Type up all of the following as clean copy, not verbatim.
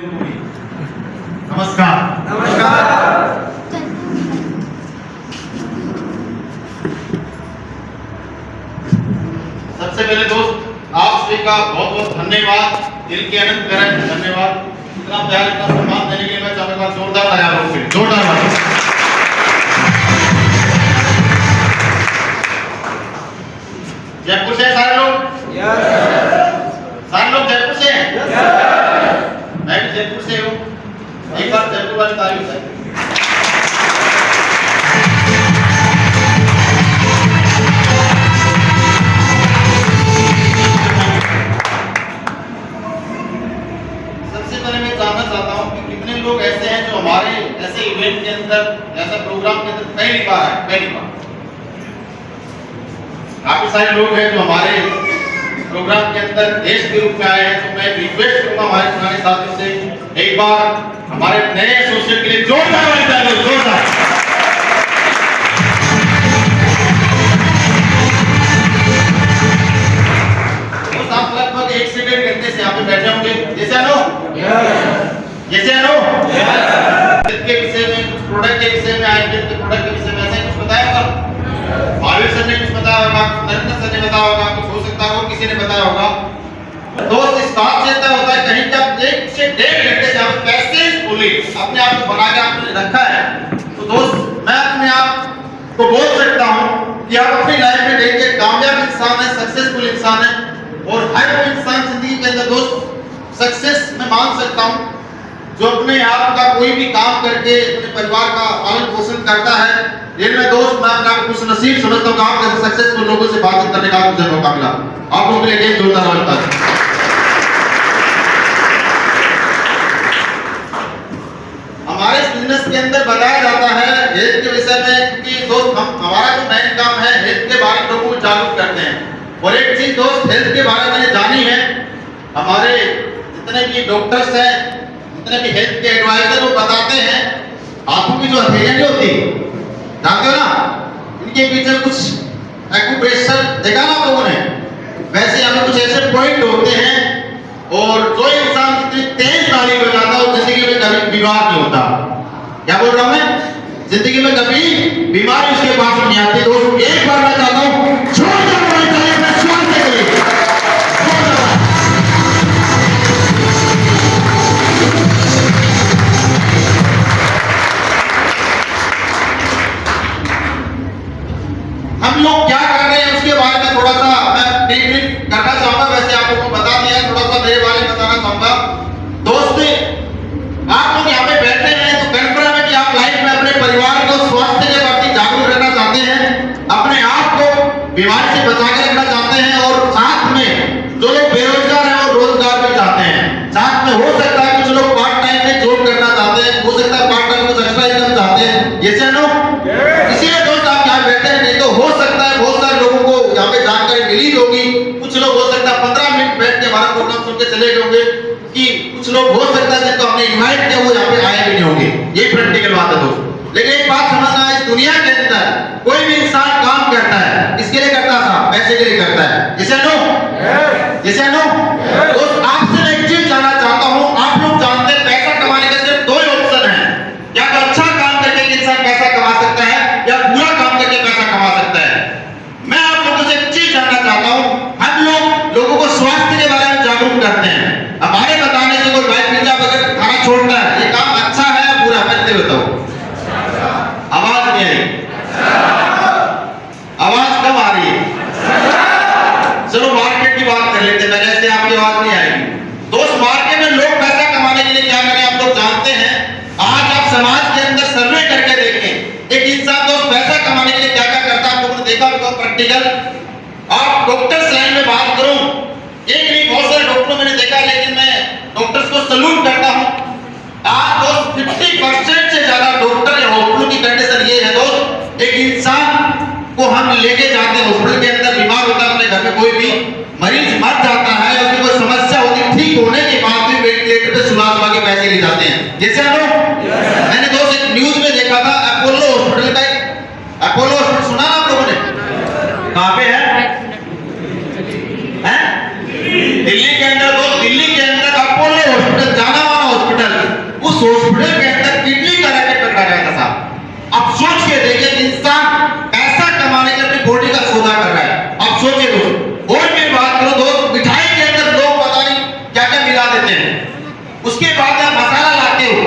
नमस्कार। सबसे पहले दोस्त आप सभी का बहुत बहुत धन्यवाद, दिल के अनंत करें धन्यवाद। इतना प्यार इतना सम्मान देने के लिए मैं चाहूंगा जोरदार तैयार हो फिर जोरदार। जयपुर से सारे लोग? सारे लोग जयपुर से हैं? मैं भी जयपुर से हूँ। एक बार जयपुर वाली तारीफ है। सबसे पहले मैं जानना चाहता हूँ कि कितने लोग ऐसे हैं जो हमारे ऐसे इवेंट के अंदर, ऐसा प्रोग्राम के अंदर पहली बार है? पहली बार काफी सारे लोग हैं जो हमारे प्रोग्राम के अंदर देश के रूप में आए हैं। तो मैं रिक्वेस्ट करूंगा हमारे पुराने साथियों से एक बार हमारे नए एसोसिएट के लिए जोरदार वाली ताली, जोरदार। तो आप लगभग 1 से 1.5 घंटे से यहाँ पे बैठे होंगे, जैसे अनु जैसे अनु के विषय में, कुछ प्रोडक्ट के विषय में आए, के प्रोडक्ट के विषय में ऐसा कुछ बताया होगा, महावीर सर ने कुछ बताया होगा, नरेंद्र सर ने बताया होगा, कुछ हो सकता है किसी ने बताया होगा। दोस्त इस बात से तय होता है कहीं जब 1 से 1.5 घंटे से आप कैसे बोले अपने आप को बना के आपने रखा है, तो दोस्त मैं अपने आप को बोल सकता हूँ कि आप अपनी लाइफ में देखिए कामयाब इंसान है, सक्सेसफुल इंसान है। और हर कोई इंसान जिंदगी के अंदर दोस्त सक्सेस में मान सकता हूँ जो अपने आप का कोई भी काम करके अपने परिवार का पालन पोषण करता है। ये मैं दोस्त मैं अपने आप को खुश नसीब समझता हूँ कि आप जैसे सक्सेसफुल लोगों से बातचीत करने का मुझे मौका मिला। आप लोगों के लिए जोरदार होता है। हमारे बिजनेस के अंदर बताया जाता है हेल्थ के विषय में कि दोस्त हमारा जो मेन काम है हेल्थ के बारे में लोगों को जागरूक करते हैं। और एक चीज दोस्त हेल्थ के बारे में मैंने जानी है, हमारे जितने भी डॉक्टर्स हैं, जितने भी हेल्थ के एडवाइजर वो बताते हैं आंखों की जो हथेलियां नहीं होती जानते हो ना, इनके पीछे कुछ एक्यूप्रेशर देखा ना आप लोगों ने, वैसे हमें कुछ ऐसे पॉइंट होते हैं और जो इंसान जितनी तेज तारीफ हो जाता है वो जिंदगी में कभी बीमार नहीं होता। क्या बोल रहा हूं मैं? जिंदगी में कभी बीमारी उसके पास नहीं आती। दोस्तों एक बार मैं चाहता हूं जोरदार स्वागत के लिए हम लोग क्या कर रहे हैं उसके बारे में थोड़ा सा मैं ब्रीफ करना चाहूंगा। वैसे आप लोगों को बता दिया, थोड़ा सा मेरे बारे में बताना चाहूंगा। दोस्त आप लोग यहाँ पे बैठे हैं तो कन्फर्म है कि आप लाइफ में अपने परिवार को स्वास्थ्य के प्रति जागरूक रहना चाहते हैं, अपने आप को बीमारी से बचा के रखना चाहते हैं और साथ में जो लोग बेरोजगार हैं वो रोजगार भी चाहते हैं। साथ में हो सकता है कुछ लोग पार्ट टाइम में जॉब करना चाहते हैं, हो सकता है पार्ट टाइम कुछ एक्स्ट्रा इनकम चाहते हैं। ये से नो इसीलिए दोस्त आप यहाँ बैठे हैं। नहीं तो हो सकता है बहुत सारे लोगों को यहाँ पे जानकारी मिली होगी, कुछ लोग हो सकता है 15 मिनट बैठ के हमारा प्रोग्राम सुन के चले गए होंगे, कि कुछ लोग हो सकता है जिनको हमने इनवाइट किया वो यहाँ पे आए भी नहीं होंगे। ये प्रैक्टिकल बात है दोस्त। लेकिन एक बात समझना है, इस दुनिया के अंदर कोई भी इंसान काम करता है किसके लिए करता था? पैसे के लिए करता है। जैसे नो जैसे नो दोस्त आपसे एक चीज जानना चाहता हूँ, आप लोग जानते हैं पैसा कमाने के सिर्फ 2 ऑप्शन है, या तो अच्छा काम करके इंसान पैसा कमा सकता है या बुरा काम करके पैसा कमा सकता है। मैं आप लोगों से एक चीज जानना चाहता हूँ, हम लोगों को स्वास्थ्य के बारे में जागरूक करते हैं। हमारे बताने से कोई भाई पिज्जा बर्गर खाना छोड़ता है, ये काम अच्छा है या बुरा? मैं बताओ, आवाज नहीं आई, आवाज कब आ रही है? चलो मार्केट की बात कर लेते हैं, मेरे से आपकी आवाज नहीं आएगी। दोस्त मार्केट में लोग पैसा कमाने के लिए क्या करें आप लोग जानते हैं? आज आप समाज के अंदर सर्वे करके देखें एक इंसान दोस्त पैसा कमाने के लिए क्या क्या करता है। आप लोगों ने देखा होगा प्रैक्टिकल। आप डॉक्टर्स लाइन में बात करूं, एक नहीं बहुत सारे डॉक्टरों मैंने देखा, लेकिन मैं डॉक्टर्स को सैल्यूट करता हूं। आज दोस्त 50% से ज्यादा डॉक्टर या हॉस्पिटल की कंडीशन ये है दोस्त, एक इंसान को हम लेके जाते हैं हॉस्पिटल के अंदर, बीमार होता है, अपने घर में कोई भी मरीज मर जाता है या उसकी कोई समस्या होती है, ठीक होने के बाद भी वेंटिलेटर पे सुला के पैसे ले जाते हैं। जैसे हम लोग मैंने दोस्त एक न्यूज में देखा था अपोलो हॉस्पिटल का, अपोलो हॉस्पिटल सुना ना आप लोगों ने? कहाँ पे है? दिल्ली के अंदर। दोस्त दिल्ली के अंदर अपोलो हॉस्पिटल जाना माना हॉस्पिटल उसके बाद आप मसाला लाते हो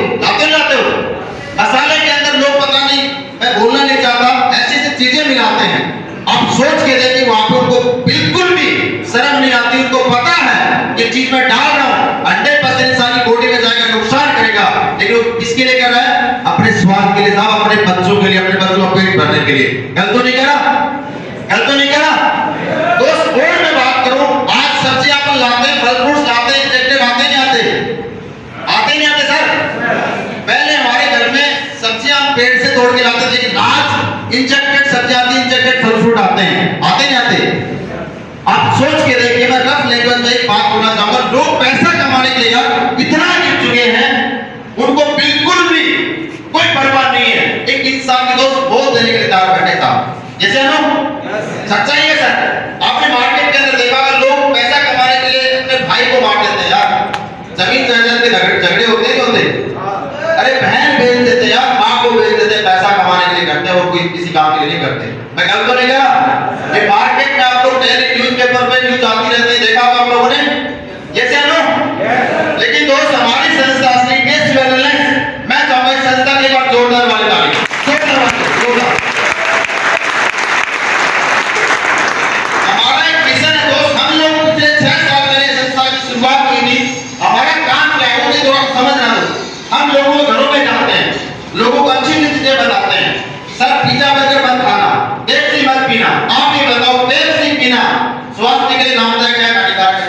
मसाले के अंदर लोग पता नहीं, मैं बोलना नहीं चाहता, ऐसी ऐसी चीजें मिलाते हैं। आप सोच के देखिए वहां पर उनको बिल्कुल भी शर्म नहीं आती, उनको पता है ये चीज मैं डाल रहा हूं 100% इंसान की बॉडी में जाएगा, नुकसान करेगा, लेकिन वो किसके लिए कर रहा है? अपने स्वाद के लिए, साहब अपने बच्चों के लिए, अपने बच्चों का पेट भरने के लिए। गलत तो नहीं करा? गलत तो नहीं करा? दोस्त और मैं बात करूं, आज सब्जी आप लाते हैं, फल फ्रूट लाते हैं, इंजेक्टेड आते नहीं आते सर? पहले हमारे घर में सब्जियां हम पेड़ से तोड़ के लाते थे, लेकिन आज इंजेक्टेड सब्जी आती है, इंजेक्टेड फल फ्रूट आते हैं, आते नहीं आते? आप सोच के देखिए, मैं रफ लैंग्वेज में एक बात बोलना चाहूंगा, लोग पैसा कमाने के लिए यार इतना गिर चुके हैं, उनको बिल्कुल भी कोई परवाह नहीं है। एक इंसान की दोस्त बहुत देने के लिए तैयार बैठे था, जैसे ना सच्चाई है सर। आपने मार्केट के अंदर देखा होगा, लोग पैसा कमाने के लिए अपने भाई को मार देते हैं यार, जमीन जायदाद के झगड़े होते हैं, अरे बहन बेच देते यार, माँ को बेच देते, पैसा कमाने के लिए करते हैं, और कोई किसी काम के लिए नहीं करते। मैं गलत तो नहीं कहा? ये मार्केट में आप लोग डेली न्यूज़पेपर पे न्यूज़ आती रहती है, देखा होगा आप लोगों ने, जैसे नो। लेकिन दोस्त हमारी संस्था श्री टेस्ट वेलनेस, मैं चाहूंगा इस संस्था के बाद जोरदार वाले ताली, जोरदार। हमारा एक मिशन है दोस्त, हम लोग पिछले 6 साल पहले संस्था की शुरुआत हुई थी। हमारा काम क्या है वो तो समझना दो। हम लोगों को घरों में जाते हैं, लोगों को अच्छी चीजें बताते हैं, सर पिज्जा बर्गर मत खाना, पेप्सी मत पीना। आप ये बताओ, पेप्सी पीना स्वास्थ्य के लिए लाभदायक है, हानिकारक है?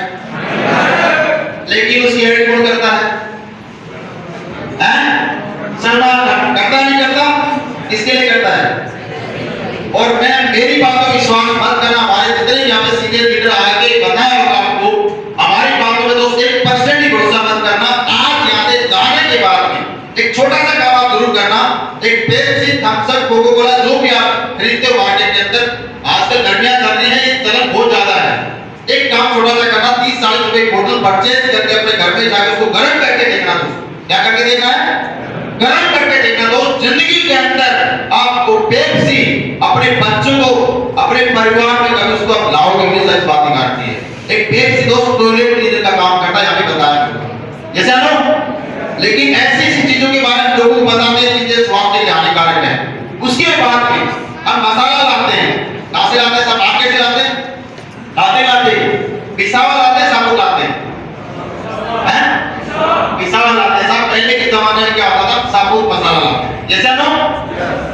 लेकिन उसकी एड कौन करता है? सलमान करता नहीं करता? किसके लिए करता है? और मैं मेरी बातों पर विश्वास मत करना, हमारे जितने यहाँ पे सीनियर लीडर आके बताया होगा आपको, हमारी बातों में दोस्त 1% ही भरोसा मत करना। आज यहाँ से जाने के बाद में एक छोटा सा काम आप जरूर करना, एक Pepsi, Thums Up, Coca Cola जो भी आप खरीदते हो मार्केट के अंदर, आजकल गर्मियां चल रही हैं, ये चलन बहुत ज्यादा है। एक काम छोटा सा करना, 30-40 रुपए की बोतल परचेज करके अपने घर में जाकर उसको गर्म करके देखना। दोस्त क्या करके देखना है? गर्म करके देखना। दोस्त जिंदगी के अंदर आपको पेप्सी अपने बच्चों को, अपने परिवार में कभी उसको आप लाओगे नहीं, सच बात नहीं काटती है। एक पेप्सी दोस्त टॉयलेट क्लीनर का काम करता है, यहाँ पे बताया जैसे नो। लेकिन ऐसी चीजों के बारे में लोगों को बताते हैं चीजें स्वास्थ्य के लिए हानिकारक है। उसके बाद में हम मसाला लाते हैं, कहां से लाते हैं? सब मार्केट से लाते हैं, पिसावा लाते हैं, साबुत लाते हैं, पिसावा लाते हैं। सब पहले के जमाने में क्या होता था? साबुत मसाला लाते हैं, जैसे नो।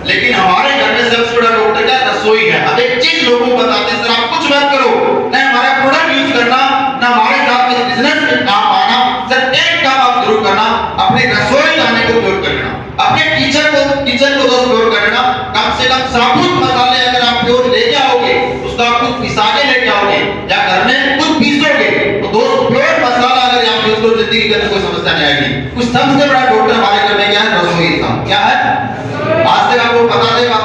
लेकिन हमारे घर में सबसे बड़ा डॉक्टर क्या? रसोई है। अब एक चीज लोगों को बताते हैं, सर आप कुछ मत करो, ना हमारा प्रोडक्ट यूज करना, ना हमारे साथ में बिजनेस में काम आना, सर एक काम आप जरूर करना, अपने रसोई खाने को प्योर करना, अपने किचन को दोस्त प्योर करना। कम से कम साबुत मसाले अगर आप प्योर लेके आओगे, उसका आप कुछ पिसा के लेके आओगे या घर में कुछ पीसोगे, तो दोस्त प्योर मसाला अगर आप यूज करो, जिंदगी के अंदर कोई समस्या नहीं आएगी। कुछ सबसे बड़ा डॉक्टर हमारे घर में क्या है? रसोई का। क्या है? आज तक आपको पता देगा,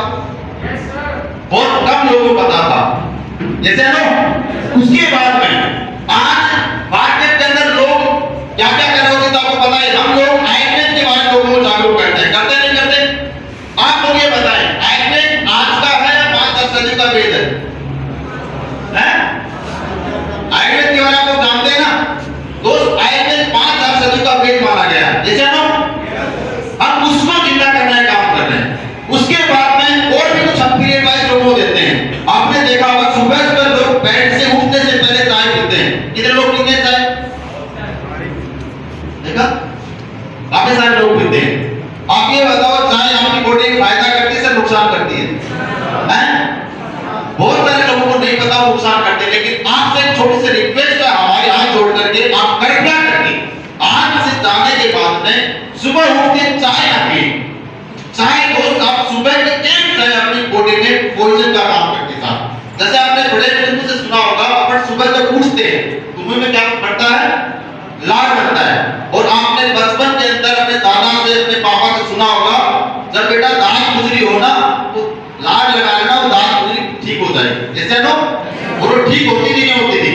बहुत कम लोगों को पता था, जैसे नो। उसके बाद में आज मार्केट के अंदर लोग क्या क्या कर रहे होते तो आपको पता है। हम लोग आयुर्वेद के बारे में लोगों को जागरूक करते हैं, करते नहीं करते? आप लोग ये बताएं, आयुर्वेद आज का है या 5-10 सदी का वेद है? आयुर्वेद के बारे में आप लोग जानते हैं ना दोस्त? आयुर्वेद 5-10 सदी का वेद माना गया है, जैसे हम उसको जिंदा करने का काम कर रहे हैं। उसके बाद में और भी कुछ हम पीरियड वाइज लोगों को देते हैं। आपने देखा होगा सुबह लोग बेड से उठने से पहले चाय पीते हैं। कितने लोग पीते हैं चाय? देखा? काफी सारे लोग पीते हैं। आप ये बताओ, चाय आपकी बॉडी को फायदा करती है, नुकसान करती है? बहुत सारे लोगों को नहीं पता वो नुकसान करते हैं। लेकिन आपसे एक छोटी सी रिक्वेस्ट है, हमारी हाथ जोड़ करके आप कृपया करके आज से जाने के बाद में सुबह उठ के चाय ना पिए। चाय दोस्त आप सुबह के एक चाय अपनी बॉडी में पॉइजन का काम करती था। जैसे आपने बड़े बुजुर्गों से सुना होगा, अपन सुबह जब उठते हैं तो मुंह में क्या बढ़ता है? लार बनता है। और आपने बचपन के अंदर अपने दादा से, अपने पापा से सुना होगा, जब बेटा दांत खुजली हो ना तो लार लगा लेना, वो दांत खुजली ठीक हो जाए, जैसे नो। और ठीक होती थी, नहीं होती थी।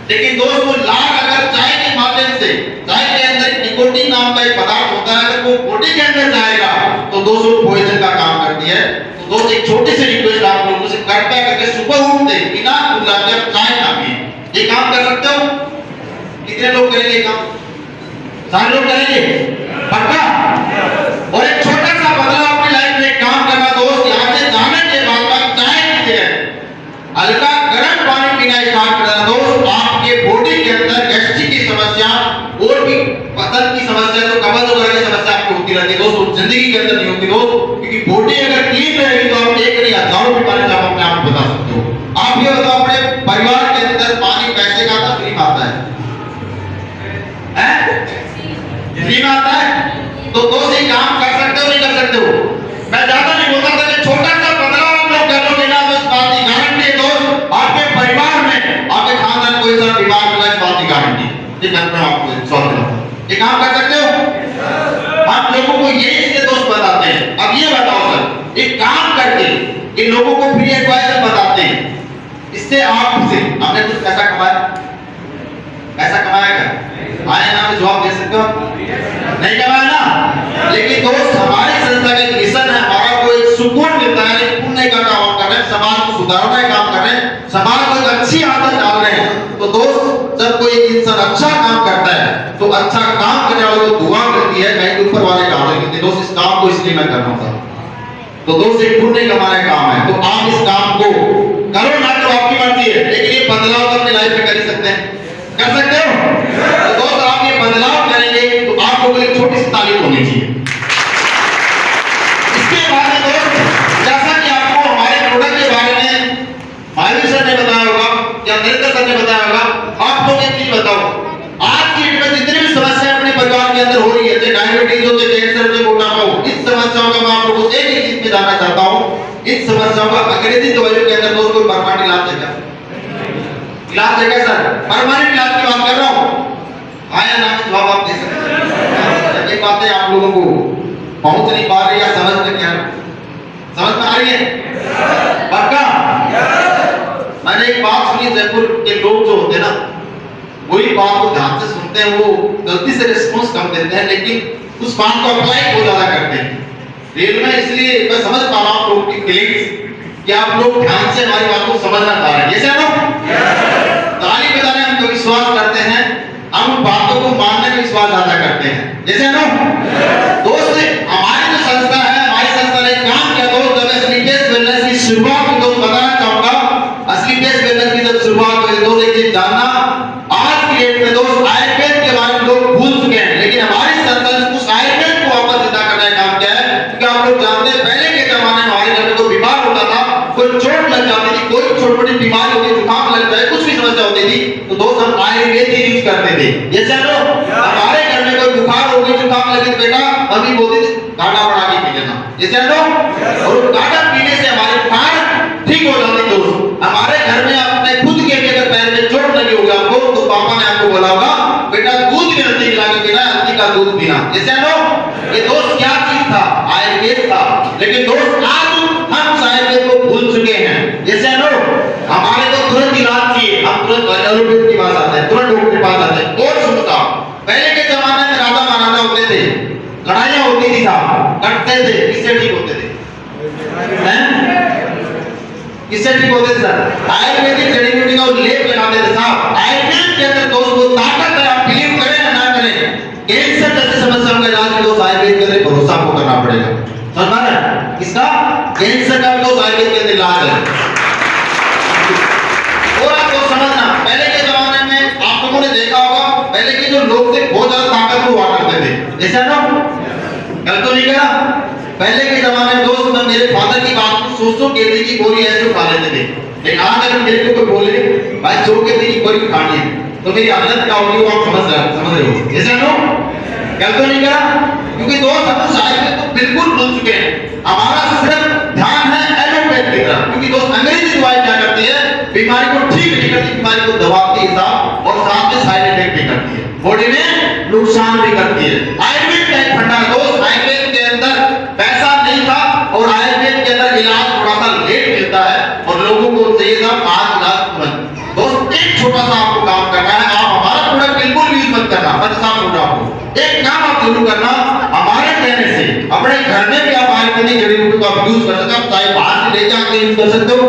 लेकिन दोस्त वो लार अगर चाय के माध्यम से, चाय के अंदर निकोटीन नाम का एक पदार्थ होता है, अगर वो बॉडी के अंदर जाएगा तो दोस्तों पॉइजन का काम करती है। तो दोस्त एक छोटी सी रिक्वेस्ट आप लोगों से कृपया करके सुबह उठते बिना चाय ना पिए। ये काम कर सकते हो? कितने लोग करेंगे काम? सारे लोग करेंगे पक्का। और एक छोटा सा बदलाव अपनी लाइफ में काम करना दोस्त, यहाँ से जाने के बाद चाय की जगह हल्का गर्म पानी पीना स्टार्ट करना दोस्त। आपके बॉडी के अंदर गैस्ट्रिक की समस्या और भी पतन की समस्या, तो कब्ज वगैरह की समस्या आपको होती रहती है दोस्त, जिंदगी के अंदर नहीं होती दोस्त, क्योंकि बॉडी अगर क्लीन रहेगी तो आप एक नहीं हजारों बीमारी आप अपने आप को बता सकते हो। आप ये बताओ अपने परिवार के अंदर पानी पैसे का आता फ्री आता है? फ्री में आता है? तो दोस्त ये काम कर सकते हो नहीं कर सकते हो? मैं ज्यादा नहीं बोलता था कि छोटा सा बदलाव आप लोग कर लोगे ना, तो इस बात की गारंटी है दोस्त, आपके परिवार में आपके खानदान कोई सा बीमार होगा, इस बात की गारंटी ये करना आपको 100%। ये काम कर सकते हो? हम लोगों को ये चीजें दोस्त बताते हैं। अब ये बताओ सर, एक काम करके इन लोगों को फ्री एडवाइस बताते हैं, इससे आपसे आपने कुछ पैसा कमाया? पैसा कमाया क्या? आए ना में जवाब दे सकते हो? नहीं कमाया ना। लेकिन दोस्त हमारी संस्था का एक मिशन है, हमारा को एक सुकून मिलता है, एक पुण्य का काम कर रहे हैं, समाज को सुधारने का काम कर रहे हैं, समाज को एक अच्छी आदत डाल रहे हैं। तो दोस्त जब कोई इंसान अच्छा काम करता है तो अच्छा काम करने वाले को दुआ मिलती है, कहीं ऊपर वाले का आदर मिलती है। दोस्त इस काम को इसलिए मैं कर रहा हूँ। तो दोस्त एक पुण्य कमाने का काम है, तो आप इस काम को करो ना करो आपकी मर्जी है, लेकिन ये बदलाव तो अपनी लाइफ में कर ही सकते हैं। कर सकते हो? तो दोस्त आप ये बदलाव करेंगे तो आपको एक छोटी सी तारीफ होनी चाहिए। इसके बाद में दोस्त जैसा कि आपको हमारे प्रोडक्ट के बारे में माधवी सर ने बताया होगा या नरेंद्र सर ने बताया होगा, आप लोग एक चीज बताओ, आज की डेट में जितनी भी समस्याएं अपने परिवार के अंदर हो रही है, चाहे डायबिटीज हो, चाहे कैंसर हो, मोटापा हो, इस समस्याओं का मैं आप लोगों से एक ही चीज पे जानना चाहता हूँ, इन समस्याओं का अंग्रेजी दवाइयों के अंदर दोस्त कोई परमानेंट इलाज है क्या? इलाज है क्या सर? परमानेंट इलाज की बात कर रहा हूँ। आया ना जवाब आप दे सकते हैं? ये बातें आप लोगों को पहुंच नहीं पा रही या समझ में क्या समझ में आ रही है? पक्का? मैंने एक बात सुनी, जयपुर के लोग जो होते हैं ना, वही बात को ध्यान से सुनते हैं, वो गलती से रिस्पॉन्स कम देते हैं, लेकिन उस बात को अप्लाई बहुत ज्यादा करते हैं। रेल में इसलिए मैं समझ पा रहा हूँ लोगों की फीलिंग्स कि आप लोग ध्यान से हमारी बात को समझना चाह रहे हैं। ये सर ताली बजाने हम तो विश्वास करते हैं, हम बातों को मानने में विश्वास ज्यादा करते हैं। जैसे ना दोस्त हमारी जो संस्था है, हमारी संस्था ने काम किया दोस्त, जब स्लीपेस वेलनेस की शुरुआत में दोस्त बताना चाहूंगा, स्लीपेस वेलनेस की जब शुरुआत हुई दोस्त एक चीज जानना, आज की डेट में दोस्त आयुर्वेद के बारे में लोग भूल चुके हैं, लेकिन हमारी संस्था ने उस आयुर्वेद को वापस जिंदा करने का काम किया है। क्योंकि आप लोग जानते हैं पहले के जमाने में हमारे घर में कोई बीमार होता था, कोई चोट लग जाती थी, कोई छोटी-छोटी बीमारी होती, जुकाम लग जाए, कुछ भी समस्या होती थी, तो दोस्त हम आयुर्वेद ही यूज करते थे। ये चलो हमारे घर में कोई बुखार हो गई, जुकाम लगी तो बेटा मम्मी बोलती थी काढ़ा बना के पी लेना। ये चलो और काढ़ा पीने से हमारी बुखार ठीक हो जाती दोस्त। हमारे घर में अपने खुद के भी अगर पैर में चोट लगी होगी आपको, तो पापा ने आपको बोला होगा बेटा दूध में हल्दी मिला के पीना, हल्दी का दूध पीना। ये चलो ये दोस्त क्या चीज था? आयुर्वेद था। लेकिन दोस्त आज हम उस आयुर्वेद को भूल चुके हैं। जैसे नो हमारे तो तुरंत इलाज चाहिए, हम तुरंत आयुर्वेद के पास आते हैं, तुरंत डॉक्टर के पास आते हैं। और सुनता पहले के जमाने में राजा महाराजा होते थे, लड़ाइयां होती थी साहब, कटते थे, किससे ठीक होते थे? किससे ठीक होते थे सर? आयुर्वेदिक जड़ी बूटी का लेप लगाते थे साहब। आयुर्वेद के अंदर दोस्त वो ताकत है, आप बिलीव करें या ना करें, कैंसर जैसी समस्याओं का इलाज दोस्त आयुर्वेद के अंदर भरोसा आपको करना पड़ेगा। समझ पा रहे हैं? इसका कैंसर का दोस्त आयुर्वेद के अंदर इलाज है। और आपको समझना, पहले के जमाने में आप लोगों ने देखा होगा, पहले के जो लोग थे बहुत ज्यादा ताकतवर हुआ करते थे। जैसा ना कल तो नहीं कहा, पहले के जमाने में दोस्त मैं मेरे फादर की बात को सोचो केले की गोली ऐसे उठा लेते थे, लेकिन आज अगर मेरे को कोई बोले भाई जो केले की गोली खानी है तो मेरी हालत क्या होगी वो आप समझ रहे हो। जैसा नो कल तो नहीं करा, क्योंकि दोस्त हम शायद तो बिल्कुल भूल चुके हैं। हमारा सिर्फ ध्यान है एलोपैथ की तरफ, क्योंकि दोस्त अंग्रेजी दवाई क्या करती है? बीमारी को ठीक नहीं करती, बीमारी को दबाती है साहब, और साथ में साइड इफेक्ट भी करती है, बॉडी में नुकसान भी करती है। आयुर्वेद का एक फंडा दोस्त, आयुर्वेद के अंदर पैसा नहीं था और आयुर्वेद के अंदर इलाज थोड़ा सा लेट मिलता है और लोगों को चाहिए था आज इलाज तुरंत। दोस्त एक छोटा सा आपको काम करना है, आप हमारा प्रोडक्ट बिल्कुल यूज मत करना, मैं साफ बोल रहा हूँ। एक काम आप जरूर करना, हमारे कहने से अपने घर में भी आप आयुर्वेदिक जड़ी बूटी का यूज कर सकते हो, चाहे बाहर से लेके आके यूज कर सकते हो।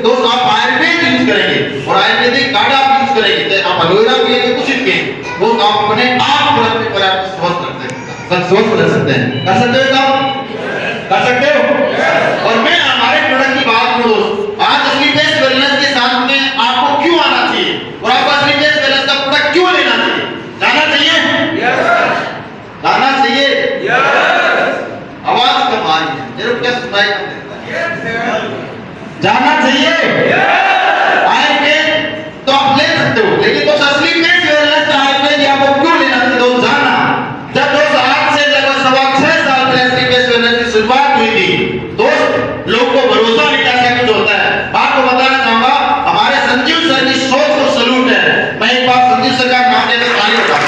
दोस्त आप आयुर्वेद यूज करेंगे और आयुर्वेदिक काढ़ा यूज करेंगे, चाहे आप एलोवेरा पिएंगे, कुछ भी पिएंगे, वो आप अपने आप तुरंत स्वस्थ रह सकते हैं। कर सकते हो काम? कर सकते हो? और मैं हमारे प्रोडक्ट की बात करूं, आज असली बेस्ट वेलनेस के साथ में आपको क्यों आना चाहिए और आपको असली बेस्ट वेलनेस का प्रोडक्ट क्यों लेना चाहिए? जाना चाहिए? जाना चाहिए? आवाज कम आ रही है, मेरे को क्या सुनाई देता है? जाना चाहिए? आएंगे तो आप ले सकते हो, लेकिन तो असली बेस्ट वेलनेस का आएंगे आपको क्यों लेना चाहिए? दोस्त जाना, जब दोस्त आज से लगभग 6.25 साल पहले असली बेस्ट वेलनेस की शुरुआत हुई थी, दोस्त लोग को भरोसा नहीं कैसा कुछ होता है। आपको बताना चाहूंगा, हमारे संजीव सर की सोच को सलूट है। मैं एक बार संजीव सर का नाम लेकर ताली बजाता हूं।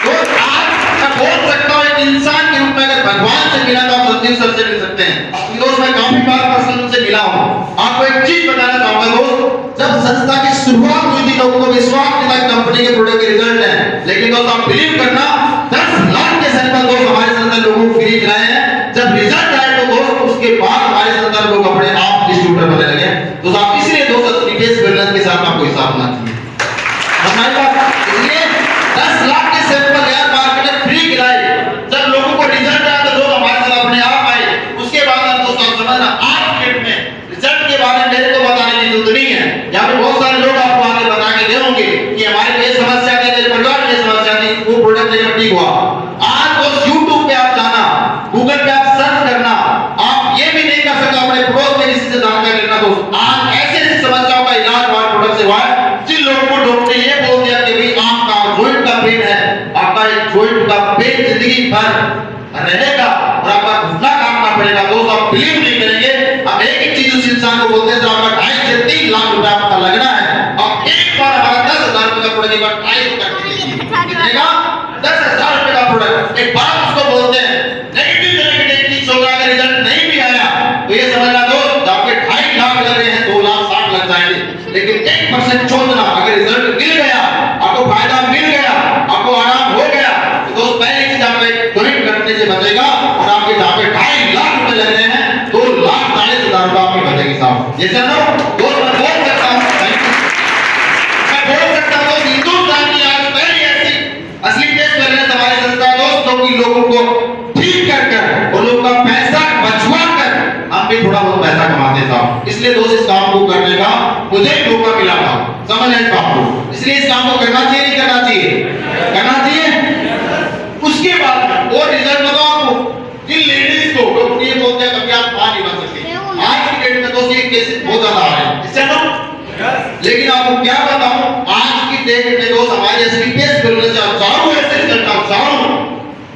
तो आज मैं बोल सकता हूं, एक इंसान के रूप में अगर भगवान से मिला तो आप संजीव सर से मिल सकते हैं। दोस्त मैं काफी बार पर्सनल से मिला हूं। आपको एक चीज बताना चाहूंगा दोस्त, जब संस्था की शुरुआत हुई थी लोगों को विश्वास नहीं था कंपनी के प्रोडक्ट के रिजल्ट है, लेकिन दोस्त आप बिलीव करना 10 लाख के सैंपल दोस्त हमारे संस्था लोगों को फ्री कराए हैं। जब रिजल्ट आए तो दोस्त उसके बाद हमारे संस्था लोग अपने आप डिस्ट्रीब्यूटर बनने लगे। तो आप इसलिए दोस्त रिटेल वेलनेस के साथ आपको हिसाब होना चाहिए। हमारे पास इसलिए 10 लाख के सैंपल यार मार्केट में फ्री गिराए, जब लोगों को रिजल्ट आया तो लोग हमारे साथ अपने आप आए। उसके बाद आप दोस्तों समझना, आज डेट में रिजल्ट के बारे में मेरे को बताने की जरूरत नहीं है। यहाँ पे बहुत सारे लोग आपको आगे बता के दे होंगे कि हमारे ये समस्या थी, मेरे परिवार में समस्या थी, वो प्रोडक्ट लेकर ठीक हुआ। आज दोस्त YouTube पे आप जाना, गूगल पे आप सर्च करना, आप ये भी नहीं कर सकते अपने पड़ोस में किसी से जानकारी लेना। दोस्त आज ऐसे ऐसी समस्याओं का इलाज हमारे प्रोडक्ट से हुआ है। जिन लोगों को डॉक्टर ये बोल दिया कि भाई आपका जॉइंट का पेन है, आपका एक जॉइंट का पेन जिंदगी भर रहेगा और आपका घुटना काटना पड़ेगा, दोस्त आप बिलीव नहीं करेंगे। अब एक एक चीज उस इंसान को बोलते हैं सर आपका 2.5 से 3 लाख रुपया आपका लगना है। अब एक बार हमारा 10,000 रुपए का प्रोडक्ट, एक बार 2.5 करके देखिए कितनेगा? 10,000 रुपए का प्रोडक्ट। एक बार उसको बोलते हैं नेगेटिव चीज होगा, अगर रिजल्ट नहीं भी आया तो ये समझना दोस्त आपके 2.5 लाख लग रहे हैं, 2 लाख 60 लग जाएंगे। लेकिन 1% सोचना, अगर रिजल्ट मिल गया, आपको फायदा मिल गया, आपको आराम हो गया, तो दोस्त पहली चीज आपको एक डोनेट करने से बचेगा और आपके जहां पे 2.5 लाख रुपए लग रहे हैं 2,40,000 रुपए आपकी बचेगी साहब। ये सर दोस्त मैं बोल सकता हूं, मैं बोल सकता हूं दोस्त, हिंदुस्तान की आज पहली ऐसी असली बेस्ट वेलनेस हमारे संस्था दोस्त जो कि लोगों को ठीक कर और लोगों का पैसा बचवा कर हम भी थोड़ा बहुत पैसा कमाते साहब। इसलिए दोस्त इस काम को करने का मुझे मौका मिला था, समझ आए बात को। इसलिए इस काम को करना चाहिए, नहीं करना चाहिए? करना चाहिए। उसके बाद और रिजल्ट बताओ आपको, जिन लेडीज को लोग ये बोलते हैं कभी आप मां नहीं बन सकते, आज की डेट में दोस्त ये केसेस बहुत ज्यादा आ रहे हैं, इससे ना। लेकिन आपको क्या बताऊं, आज की डेट में दोस्त हमारे असली बेस्ट वेलनेस हजारों ऐसे रिजल्ट, हजारों,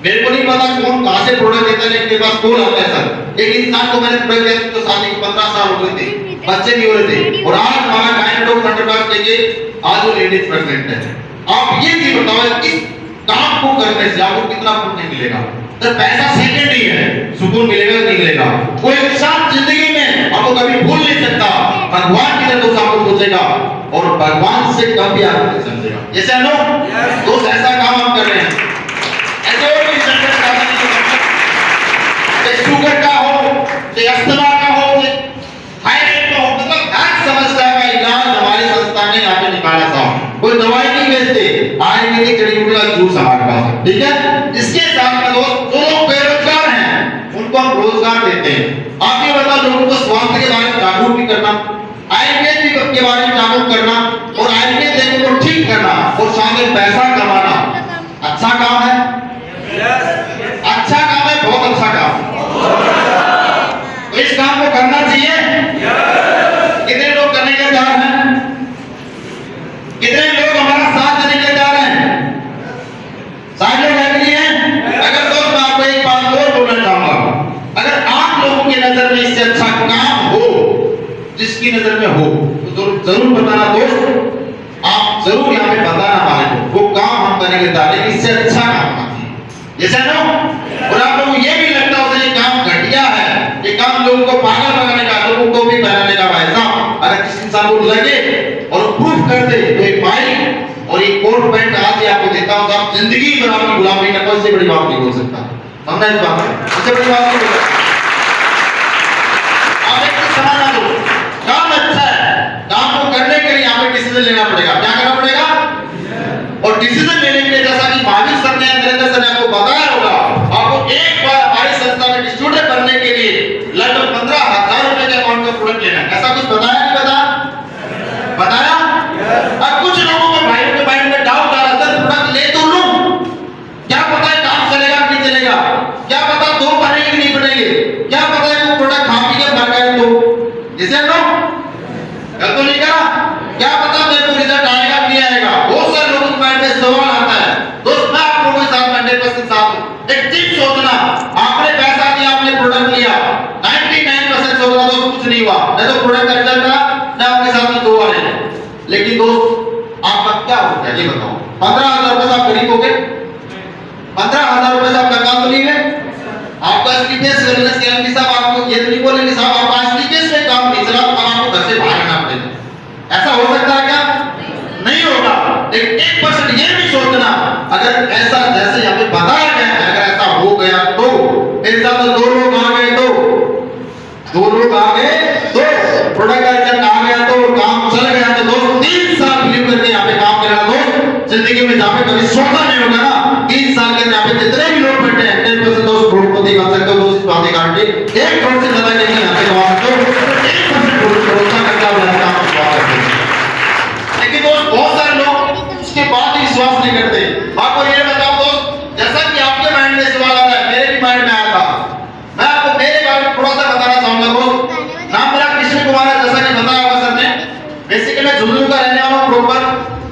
मेरे को नहीं पता कौन कहां से प्रोडक्ट देता है, लेकिन मेरे पास कॉल आता है सर एक इंसान को मैंने प्रोडक्ट दिया तो शादी के 15 साल हो गए थे, बच्चे नहीं हो रहे थे, और आज हमारा गायनेकोलॉजिस्ट कंट्रोल लेके आज वो लेडीज प्रेग्नेंट है। आप ये चीज बताओ, इस काम को करने से आपको कितना पुण्य मिलेगा? तो पैसा सेकंड ही है, सुकून मिलेगा नहीं मिलेगा? कोई इंसान जिंदगी में आपको कभी भूल नहीं सकता, भगवान की तरफ आपको पूछेगा और भगवान से कभी आपको नहीं समझेगा। ये सर नो दोस्त, ऐसा काम हम कर रहे हैं। ऐसे और भी रिजल्ट का शुगर का हो, अस्थमा का हो, थायराइड का हो, मतलब हर समस्या का इलाज हमारी संस्था ने यहाँ पे निकाला था। कोई दवाई नहीं बेचते, आयुर्वेदिक जड़ी बूटी का जूस हमारे पास है, ठीक है। इसके साथ में दोस्त जो लोग बेरोजगार हैं उनको हम रोजगार देते हैं। आप ये बताओ, लोगों को स्वास्थ्य के बारे में जागरूक भी करना, आयुर्वेद के बारे में जागरूक करना और आयुर्वेद देखो को ठीक करना और साथ में पैसा कमाना अच्छा काम है, अच्छा काम है, बहुत अच्छा काम। तो इस काम को करना चाहिए। कितने लोग करने के तैयार हैं? कितने लोग हमारा साथ देने के तैयार हैं? सारे लोग एग्री हैं? अगर दोस्त मैं आपको एक बात और बोलना चाहूंगा, अगर आप लोगों की नजर में इससे अच्छा काम हो, जिसकी नजर में हो, तो जरूर बताना दोस्त, आप जरूर यहाँ पे बताना हमारे को, वो काम हम करने के तैयार हैं, इससे अच्छा काम होना चाहिए, जैसा ना। और आप लोगों को ये भी लगता हो ये काम घटिया है, ये काम लोगों को पागल बनाने का, लोगों को भी बनाने का, वैसा अगर किसी इंसान को लगे और प्रूफ कर दे तो एक बाइक और एक कोट पैंट आज आपको देता हूं, तो आप जिंदगी भर आपकी गुलामी का कोई से बड़ी बात नहीं हो सकता। समझना इस बात है, इससे बड़ी बात नहीं हो सकती। आप एक समझना दो, काम अच्छा है, काम को करने के लिए यहाँ पे डिसीजन लेना पड़ेगा। क्या करना पड़ेगा? और और डिसीजन लेने के लिए जैसा कि महावीर सर ने नरेंद्र सर ने आपको बताया होगा, आपको एक बार हमारी संस्था में डिस्ट्रीब्यूटर बनने के लिए लगभग 15,000 रुपए के अमाउंट का प्रोडक्ट लेना है। ऐसा कुछ बताया नहीं बताया? अब कुछ लोगों को भाइयों के माइंड में डाउट आ रहा था, प्रोडक्ट ले तो लूं, क्या पता है काम चलेगा कि नहीं चलेगा, क्या पता दो बनेंगे कि नहीं बनेंगे, क्या पता है वो प्रोडक्ट खा पी के मर गए तो इसे लो गलत तो नहीं करा, क्या पता मेरे को रिजल्ट आएगा कि नहीं आएगा। बहुत सारे लोगों के माइंड में सवाल आता है। दोस्त मैं आप लोगों के साथ 100% साथ हूं। एक चीज सोचना, आपने पैसा दिया, आपने प्रोडक्ट लिया, 99% सोचना दोस्त कुछ नहीं हुआ, नहीं तो प्रोडक्ट का रिजल्ट आया ना आपके साथ में दो वाले हैं। लेकिन दोस्त आपका क्या हो गया ये बताओ, 15,000 रुपए से आप गरीब हो गए, 15,000 रुपए से आप कंगाल तो नहीं है। आपका स्लीपेस वेलनेस के एमडी साहब आपको ये नहीं बोलेंगे साहब आपका स्लीपेस में काम नहीं चला, अब आपको घर से बाहर आना पड़ेगा। ऐसा हो सकता है क्या? नहीं होगा। लेकिन 1% ये भी सोचना, अगर ऐसा जैसे यहाँ पे बताया गया है, अगर ऐसा हो गया तो मेरे साथ तो 2 लोग आ गए, तो 2 लोग आ गए तो प्रोडक्ट का रिजल्ट आ गया तो काम चल गया तो दोस्त 3 साल बिलीव करके यहाँ पे काम करना दोस्त जिंदगी में जहाँ पे कभी सोचा नहीं होगा ना, 3 साल के यहाँ पे जितने भी लोग बैठे हैं 10% दोस्त करोड़पति बन सकते हो दोस्त, बातें गारंटी 1 करोड़ से ज्यादा नहीं यहाँ पे कमा सकते हो, 1% भरोसा करके आप यहाँ काम करवा सकते हो। लेकिन दोस्त बहुत सारे लोग उसके बाद भी विश्वास नहीं करते। आपको ये बताओ दोस्त, जैसा कि आपके माइंड में सवाल आ रहा है, मेरे भी माइंड में आया था, मैं आपको मेरे बारे में थोड़ा सा बताना चाहूंगा दोस्त। नाम मेरा कृष्ण कुमार है, जैसा कि बताया होगा सर ने। बेसिकली मैं झुंझुनू का रहने वाला हूं, प्रॉपर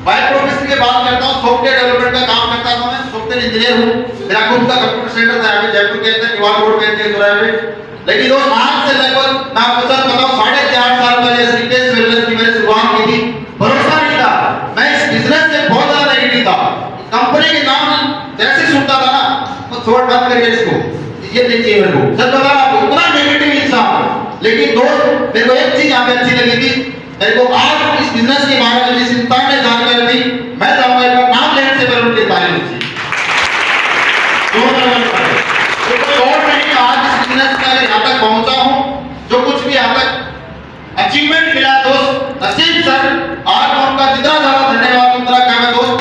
बाय प्रोफेशन की बात करता हूं, सॉफ्टवेयर डेवलपमेंट का काम करता था, मैं सॉफ्टवेयर इंजीनियर हूं। मेरा खुद का कंप्यूटर सेंटर था यहाँ पे जयपुर के अंदर, किवाड़ रोड पे है। लेकिन दोस्त आज से लगभग मैं आपको सच बताऊं 4.5 साल पहले स्लीपेस वेलनेस की मैंने शुरुआत की थी। भरोसा नहीं था, मैं इस बिजनेस से बहुत ज्यादा नेगेटिव था। कंपनी के नाम जैसे सुनता था ना तो छोड़ बंद करके इसको ये नहीं चाहिए मेरे को, सच बता रहा हूं, इतना नेगेटिव इंसान। लेकिन दोस्त मेरे को एक चीज यहाँ पे अच्छी लगी थी, मेरे को आज इस बिजनेस के बारे में जिस इंसान ने जानकारी दी, मैं चाहूंगा एक बार नाम लेने से पहले उनके बारे में और नहीं। आज इस बिजनेस में अगर यहाँ तक पहुंचा हूं, जो कुछ भी यहाँ तक अचीवमेंट मिला दोस्त नसीब सर, आज मैं उनका जितना ज्यादा धन्यवाद उतना कम है दोस्त।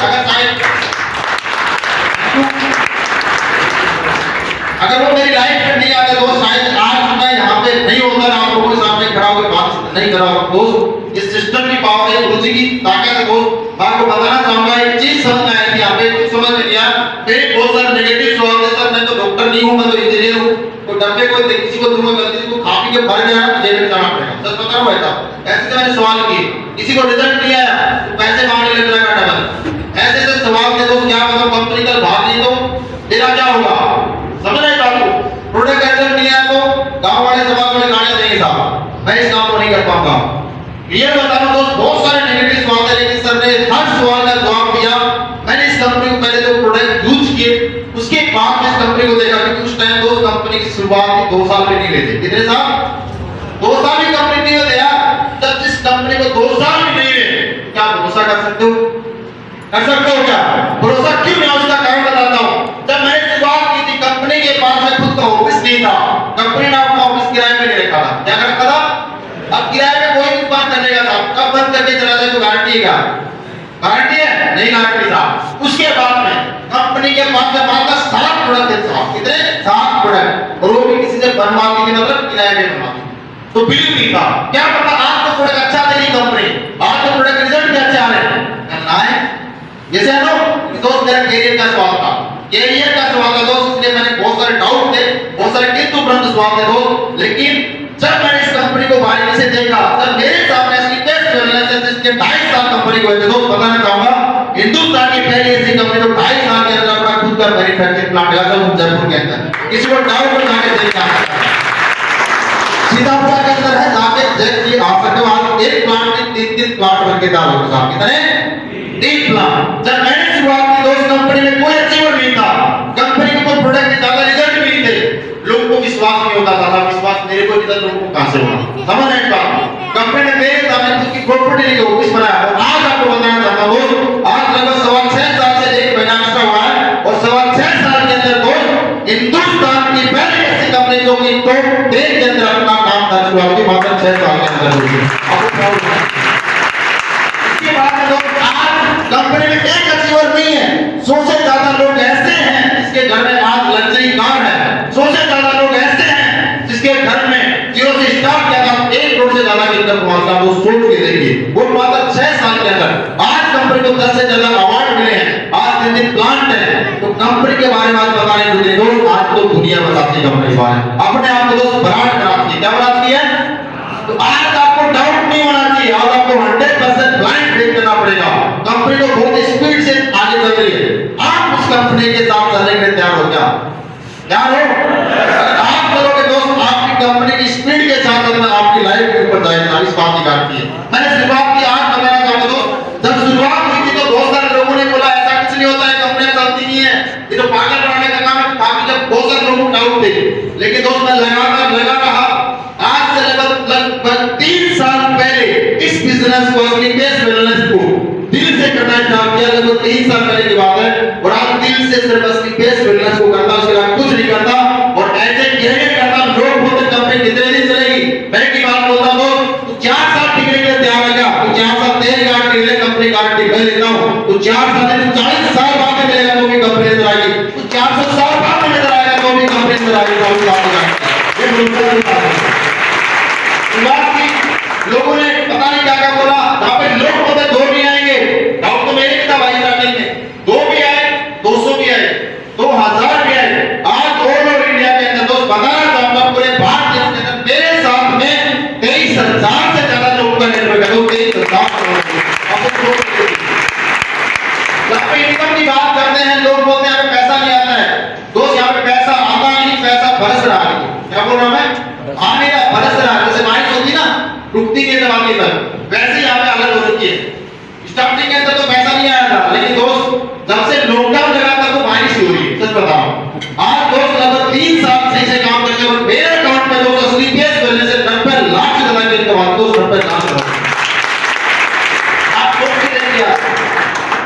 अगर वो मेरी लाइफ में नहीं आते दोस्त, शायद आज मैं यहाँ पे नहीं होता, आप लोगों के सामने खड़ा होकर बात नहीं कर रहा हूँ दोस्त। इस सिस्टम की पावर है, गुरु जी की ताकत है दोस्त। मैं आपको बताना चाहूंगा एक चीज समझ में आई थी यहाँ पे, कुछ समझ में नहीं आया। मेरे बहुत सारे नेगेटिव सवाल है सर, मैं तो डॉक्टर नहीं हूँ, मैं तो इंजीनियर हूँ, तो डब्बे को किसी को दूंगा, गलती को खा पी के भर गया तो जेल में जाना पड़ेगा, सच बता रहा हूँ ऐसा। ऐसे मैंने सवाल किए, किसी को रिजल्ट नहीं आया तो पैसे मांगने लग जाएगा डबल। ऐसे सवाल थे दोस्त, क्या मतलब कंपनी का भाग नहीं तो तेरा क्या होगा, समझ रहे हो? प्रोडक्ट का रिजल्ट नहीं आया तो गांव वाले सवाल में गाड़ियां देंगे साहब, मैं इस काम को नहीं कर पाऊंगा। ये बता रहा हूं दोस्त, बहुत सारे नेगेटिव सवाल थे, लेकिन सर ने हर सवाल का जवाब दिया। मैंने इस कंपनी को पहले तो प्रोडक्ट यूज किए, उसके बाद में इस कंपनी को देखा, क्योंकि उस टाइम दोस्त कंपनी की शुरुआत 2 साल भी नहीं लेते। कितने साल? 2 साल भी कंपनी नहीं होते यार। जब जिस कंपनी को 2 साल भी नहीं हुए, क्या भरोसा कर सकते हो? कर सकते हो क्या? भरोसा क्यों नहीं? उसका कारण बताता हूं। जब मैंने शुरुआत की थी, कंपनी के पास में खुद का ऑफिस नहीं था, कंपनी ने अपना ऑफिस किराए पे नहीं रखा था। क्या रखा था? अब किराए पे कोई भी दुकान करनेगा था, कब बंद करके चला जाए तो गारंटी है क्या? गारंटी है? नहीं गारंटी था। उसके बाद में कंपनी के पास में मात्र 7 प्रोडक्ट थे। कितने? 7 प्रोडक्ट, और वो भी किसी से बनवाती थी, मतलब किराए पे बनवाती थी, तो बिल नहीं था। क्या पता आज तो प्रोडक्ट अच्छा दे रही कंपनी, आज तो प्रोडक्ट रिजल्ट भी अच्छा आ रहे हैं, करना है जैसे है ना दोस्त। मेरा कैरियर का सवाल था, कैरियर का सवाल था दोस्त, इसलिए मैंने बहुत सारे डाउट थे, बहुत सारे किंतु परंतु सवाल थे दोस्त। लेकिन जब मैंने इस कंपनी को बारीकी से देखा, जब मेरे सामने इसकी टेस्ट वेलनेस से इसके 2.5 साल कंपनी को है दोस्त, बताना चाहूंगा हिंदुस्तान की पहली ऐसी कंपनी जो 2.5 साल के अंदर अपना खुद का मैन्युफैक्चरिंग प्लांट लगा था जयपुर के अंदर। किसी को डाउट में जाके देखना है, सीतापुर के अंदर है, जाके चेक की आ सकते हो। आज एक प्लांट में 3 प्लांट बन के डाल होगा साहब, कितने? 3 प्लांट। जब मैंने शुरुआत की दोस्त, कंपनी में कोई अचीवमेंट नहीं था, कंपनी के कोई प्रोडक्ट के ज्यादा रिजल्ट नहीं थे, लोगों को विश्वास नहीं होता था। विश्वास मेरे को रिजल्ट लोगों को कहां से होगा, समझ रहे हैं बात? कंपनी ने मेरे सामने खुद की प्रॉपर्टी लेके ऑफिस बनाया, और आज आपको बताना चाहता हूं, आज लगभग 6.25 साल से 1 महीना एक्स्ट्रा हुआ है, और 6.25 साल के अंदर दोस्त हिंदुस्तान की पहली ऐसी कंपनी जो कि टॉप 10 के अंदर अपना नाम दर्ज हुआ थी, मात्र 6 साल के अंदर हुई। इसके बाद दोस्त आज कंपनी में एक जीवन नहीं है। 100 से ज्यादा लोग ऐसे हैं जिसके घर में आज लग्जरी कार है। 100 से ज्यादा लोग ऐसे हैं जिसके घर में 0 से स्टार्ट किया था 1 करोड़ से ज्यादा की इनकम कमाता। वो सोच के देखिए, वो मात्र 6 साल के अंदर आज कंपनी को 10 से ज्यादा अवार्ड मिले हैं। आज दिन प्लांट है, तो कंपनी के बारे में आज बताने जुड़े दोस्त, आज तो दुनिया बताती है कंपनी के बारे में। अपने आप को दोस्त ब्रांड बनाती है। क्या बनाती है? तो आज आपको डाउट नहीं होना चाहिए, आज आपको 100% ब्लाइंड फेथ करना पड़ेगा। कंपनी तो बहुत स्पीड से आगे बढ़ रही है, आप उस कंपनी के साथ चलने के लिए तैयार हो क्या? तैयार हो? अगर आप चलोगे दोस्त, आपकी कंपनी की स्पीड के साथ अगर आपकी लाइफ के ऊपर जाएगी, इस बात की गारंटी है। मैंने शुरुआत की, आज बताना चाहूंगा दोस्त, जब शुरुआत हुई थी तो बहुत सारे लोगों ने बोला ऐसा कुछ नहीं होता है, कंपनी चलती नहीं है, ये तो पागल बनाने का काम है। काफी जब बहुत सारे लोगों को डाउट थे, लेकिन दोस्त मैं लगातार लगा रहा। आज से लगभग 3 साल पहले इस बिजनेस को, अपनी बेस बिजनेस को दिल से करना स्टार्ट किया। लगभग 3 साल पहले की बात है, और आज दिल से सिर्फ अपनी बेस बिजनेस को करता, उसके बाद कुछ नहीं करता। और ऐसे कैरियर करता, लोग बोलते कंपनी कितने दिन चलेगी, मैं की बात बोलता हूं, तो 4 साल टिकने के लिए तैयार है क्या? तो 4 साल तेरी गारंटी ले, कंपनी गारंटी मैं लेता हूं। तो 4 साल नहीं, 40 साल बाद में मिलेगा तो भी कंपनी नजर आएगी, तो 400 साल बाद में नजर आएगा तो भी कंपनी नजर आएगी। ये बोलता है लोगों ने पता नहीं क्या क्या बोला, जहां पे लोग बोलते 2 भी आएंगे, डाउट तो मेरे भी था भाई स्टार्टिंग में, 2 भी आए, 200 भी आए, 2000 भी आए। आज ऑल ओवर इंडिया के अंदर दोस्त बताना चाहूंगा, पूरे भारत देश के अंदर मेरे साथ में 23,000 से ज्यादा लोगों का नेटवर्क है। 23,000 जब पे इनकम की बात करते हैं, लोग बोलते हैं हमें पैसा नहीं आता है। दोस्त यहाँ पे पैसा आता नहीं, पैसा बरस रहा है। क्या बोल रहा हूं मैं? आने का बरस रहा है। जैसे बारिश होती ना, रुकती नहीं दबाने पर, वैसे यहाँ पे अलग हो रही है। स्टार्टिंग के अंदर तो पैसा नहीं आया था, लेकिन दोस्त जब से लॉकडाउन लगा था तो बारिश हो रही है। सच बताओ, आज दोस्त लगभग 3 साल सही से काम करके और मेरे अकाउंट में दोस्त असली केस करने से 90 लाख से ज्यादा की इनकम आती है। दोस्त 90 लाख आप सोच के देखिए,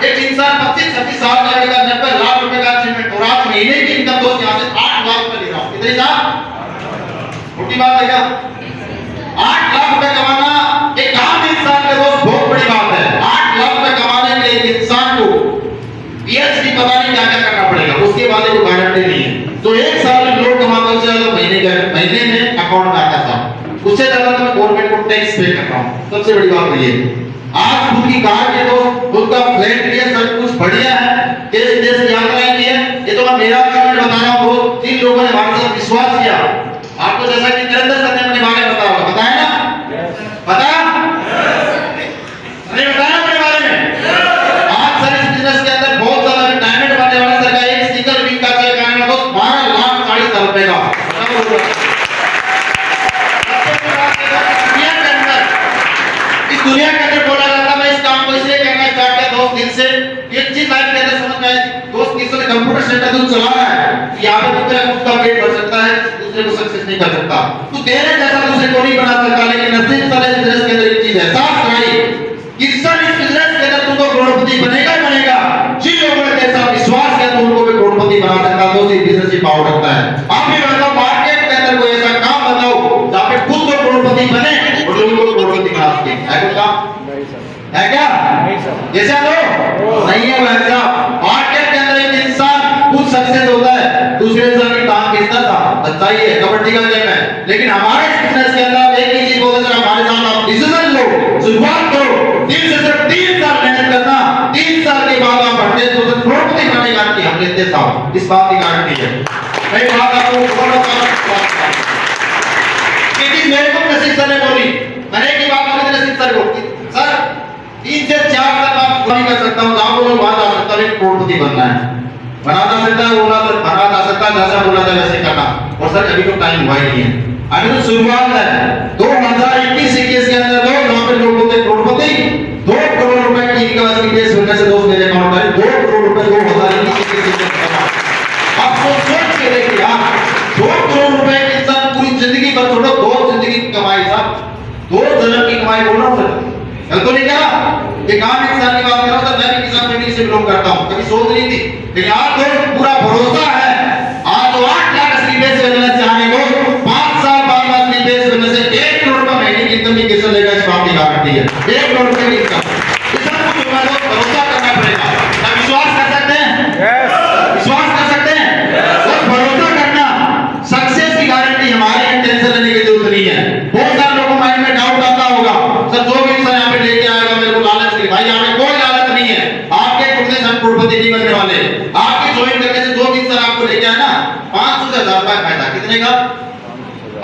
एक इंसान 25-26 साल का लड़का 90 लाख रुपए का अचीवमेंट, और आज महीने की इनकम दोस्त यहाँ से 8 लाख रुपए ले रहा हूँ। कितनी साहब? छोटी बात है क्या? 8 लाख रुपए कमाना एक आम इंसान के दोस्त बहुत बड़ी बात है। 8 लाख रुपए कमाने के लिए एक इंसान को पीएचडी पता नहीं क्या क्या करना पड़ेगा, उसके बाद कोई गारंटी नहीं है। तो 1 साल में लोग कमाते हैं, ज्यादा महीने में अकाउंट में आता था, उससे ज्यादा तो मैं गवर्नमेंट को टैक्स पे कर रहा हूँ। सबसे बड़ी बात ये आज खुद की कार के दोस्त, खुद का फ्लैट लिया, सब कुछ बढ़िया है, देश देश की यात्राएं की है। ये तो मैं मेरा अकाउंट बता रहा हूँ। जिन लोगों ने हमारे साथ विश्वास किया, आपको जैसा कि निरंतर सर ने अपने बारे में बताया ना, बताया नहीं बताया अपने बारे में। आज सर इस बिजनेस के अंदर बहुत ज्यादा रिटायरमेंट बनने वाला सर का एक सिंगल वीक का चेक आने वाला 12,40,000 रुपए का। इस दुनिया के अंदर बोला जाता, मैं इस काम को इसलिए करना स्टार्ट किया दोस्त दिल से। ये चीज लाइफ के अंदर समझ में आई दोस्त, किसी ने कंप्यूटर सेंटर तुम चला रहा है, यहाँ पे दूसरा खुद का पेट भर सकता है, दूसरे को सक्सेस नहीं कर सकता, तू तेरे जैसा दूसरे को नहीं बना सकता। लेकिन नसीब साले बिजनेस के अंदर एक चीज है, साफ कराई किसान, इस बिजनेस के अंदर तुमको करोड़पति बनेगा ही बनेगा। जिन लोगों ने तेरे साथ विश्वास किया तो उनको भी करोड़पति बना सकता है। दोस्त बिजनेस की पावर रखता है। आप भी बताओ, मार्केट के अंदर कोई ऐसा काम बताओ जहाँ पे खुद को करोड़पति बने और लोगों को करोड़पति बना सके, है कोई काम? है क्या? जैसा तो नहीं है वैसा। मार्केट के अंदर एक इंसान खुद सक्सेस होता है, दूसरे इंसान की टांग खींचता था, अच्छा ही है, कबड्डी का गेम है। लेकिन हमारे बिजनेस के अंदर एक ही चीज बोलते हैं, हमारे साथ आप डिसीजन लो, शुरुआत करो, दिल से सिर्फ 3 साल मेहनत करना, 3 साल के बाद आप बढ़ते तो करोड़पति बनने की गारंटी हम लेते साहब, इस बात की गारंटी है। मैं बात आपको मेरे को नसीब सर ने बोली, मैंने एक ही बात बोली नसीब सर को, सर 3 से 4 साल बाद नहीं कर सकता हूँ, जहां बोलो वहां जा सकता हूँ, करोड़पति बनना है, बना जा सकता है, बोला सर बना जा सकता है, जैसा बोला था वैसे करना। और सर अभी तो टाइम हुआ ही नहीं है, अभी तो शुरुआत है। 2021 के अंदर लोग जहां पे लोग होते करोड़पति, 2 करोड़ रुपए की इनकम की बेस होने से दोस्त मेरे अकाउंट में 2 करोड़ रुपए 2021 आप सोच के देखिए, आप 2 करोड़ रुपए की इंसान पूरी जिंदगी भर छोड़ो, 2 जिंदगी की कमाई साहब, 2 जन्म की कमाई बोल रहा हूं सर, गलत तो नहीं कह रहा। एक आम इंसान की बात कर रहा हूं सर, मैं भी किसान फैमिली से बिलोंग करता हूं, कभी सोच नहीं थी, लेकिन आज तो पूरा भरोसा है। आज तो 8 लाख असली बेस बनने से आने को 5 साल बाद असली बेस बनने से 1 करोड़ रुपए महीने की इनकम की किसान लेगा, इस बात की गारंटी है। 1 करोड़ रुपए की इनकम, इस सब कुछ भरोसा करना पड़ेगा। ज्वाइन करने से 2-3 साल आपको लेके आए ना 500 से 1000 रुपए फायदा। कितने का?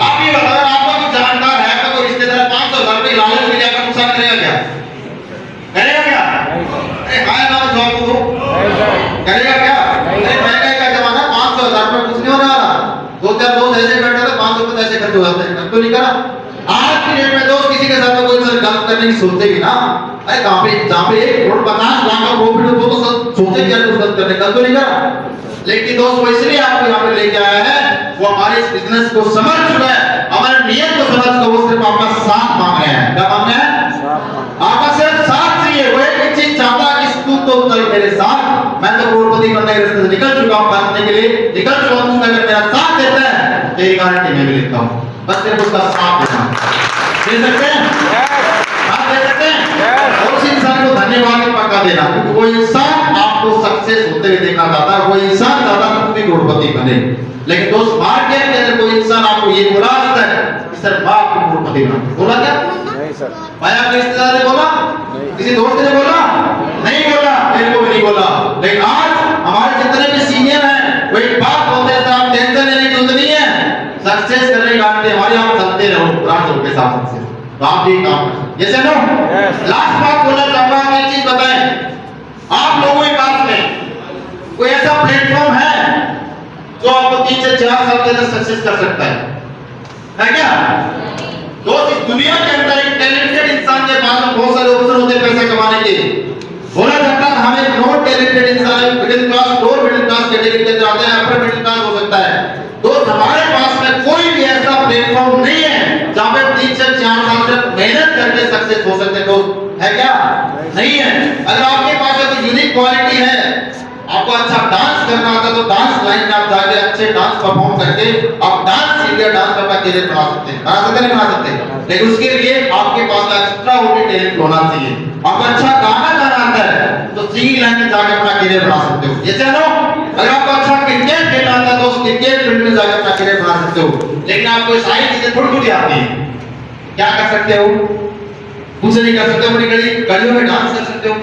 आप ये बताओ, आपका कोई जानकार है, आपका कोई रिश्तेदार 500,000 रुपए लालच में जाकर नुकसान करेगा क्या? करेगा क्या? अरे हाय ना जवाब दो, करेगा क्या? अरे महंगाई का जमाना, 500,000 रुपए कुछ नहीं होने वाला। 2-4 दोस्त ऐसे बैठे थे, 500 रुपए ऐसे खर्च हो जाते हैं, तो नहीं करा। आज की डेट में दोस्त किसी के साथ कोई सर गलत करने की सोचते भी ना, अरे जहाँ पे 1,50,00,000 का प्रॉफिट हो तो सोचे क्या कुछ गलत करने का, तो नहीं करा। लेकिन दोस्त वो इसलिए आपको यहाँ पे लेके आया है, वो हमारे इस बिजनेस को समझ चुका है, हमारे नियत को समझ कर वो सिर्फ आपका साथ मांग रहे हैं। क्या मांग रहे हैं? आपका सिर्फ साथ चाहिए। वो एक चीज चाहता है कि तू तो चल मेरे साथ, मैं तो करोड़पति बनने के रास्ते से निकल चुका हूँ, बनने के लिए निकल चुका हूँ, अगर मेरा साथ देता है तेरी गारंटी मैं भी लेता हूँ, बस सिर्फ उसका साथ देना। दे सकते हैं? साथ दे सकते हैं? और उस इंसान को धन्यवाद पक्का देना, क्योंकि वो इंसान आपको सक्सेस होते हुए देखना चाहता है, वो इंसान चाहता है कि करोड़पति बने। लेकिन दोस्त मार्केट के अंदर कोई इंसान आपको ये बोला कि सर मैं आपको करोड़पति बना, बोला क्या? नहीं सर। भाई आपके रिश्तेदार ने बोला? किसी दोस्त ने बोला? नहीं बोला, मेरे को भी नहीं बोला। लेकिन आज हमारे जितने भी सीनियर हैं वो एक बात बोलते हैं, आप टेंशन लेने की जरूरत नहीं है, सक्सेस करने की गारंटी हमारी, आप चलते रहो ब्रांड के साथ सक्सेस, तो आप भी काम करें। ये सुनो, लास्ट बात बोलना चाहूंगा, आप एक चीज बताएं, आप लोगों के पास में कोई ऐसा प्लेटफॉर्म है जो आपको 3 से 4 साल के अंदर सक्सेस कर सकता है क्या? दोस्त इस दुनिया के अंदर एक टैलेंटेड इंसान के पास बहुत सारे ऑप्शन होते हैं पैसा कमाने के। बोला जाता है हम एक नॉन टैलेंटेड इंसान है, middle class, lower middle class category के अंदर आते हैं, अपर मिडिल क्लास हो सकता है। दोस्त हमारे पास में कोई भी ऐसा प्लेटफॉर्म नहीं है जहां पे 3 से 4 साल से मेहनत करके सक्सेस हो सकते हैं। दोस्त है क्या? नहीं है। अगर आपके पास कोई यूनिक क्वालिटी है, आपको अच्छा डांस करना आता है तो डांस लाइन में आप जाके अच्छे डांस परफॉर्म करके आप डांस इंडिया डांस का अपना करियर बना सकते हैं। बना सकते नहीं बना सकते? लेकिन उसके लिए आपके पास एक्स्ट्रा ऑर्डिनरी टैलेंट होना चाहिए। आपको अच्छा गाना गाना आता है तो सिंगिंग लाइन में जाके अपना करियर बना सकते हो। ये चलो, अगर आपको अच्छा क्रिकेट खेलना आता है तो उस क्रिकेट फील्ड में जाके अपना करियर बना सकते हो। लेकिन आपको सारी चीजें थोड़ी आती है, क्या कर सकते हो? कुछ नहीं कर सकते। अपनी गलियों में डांस कर सकते हो,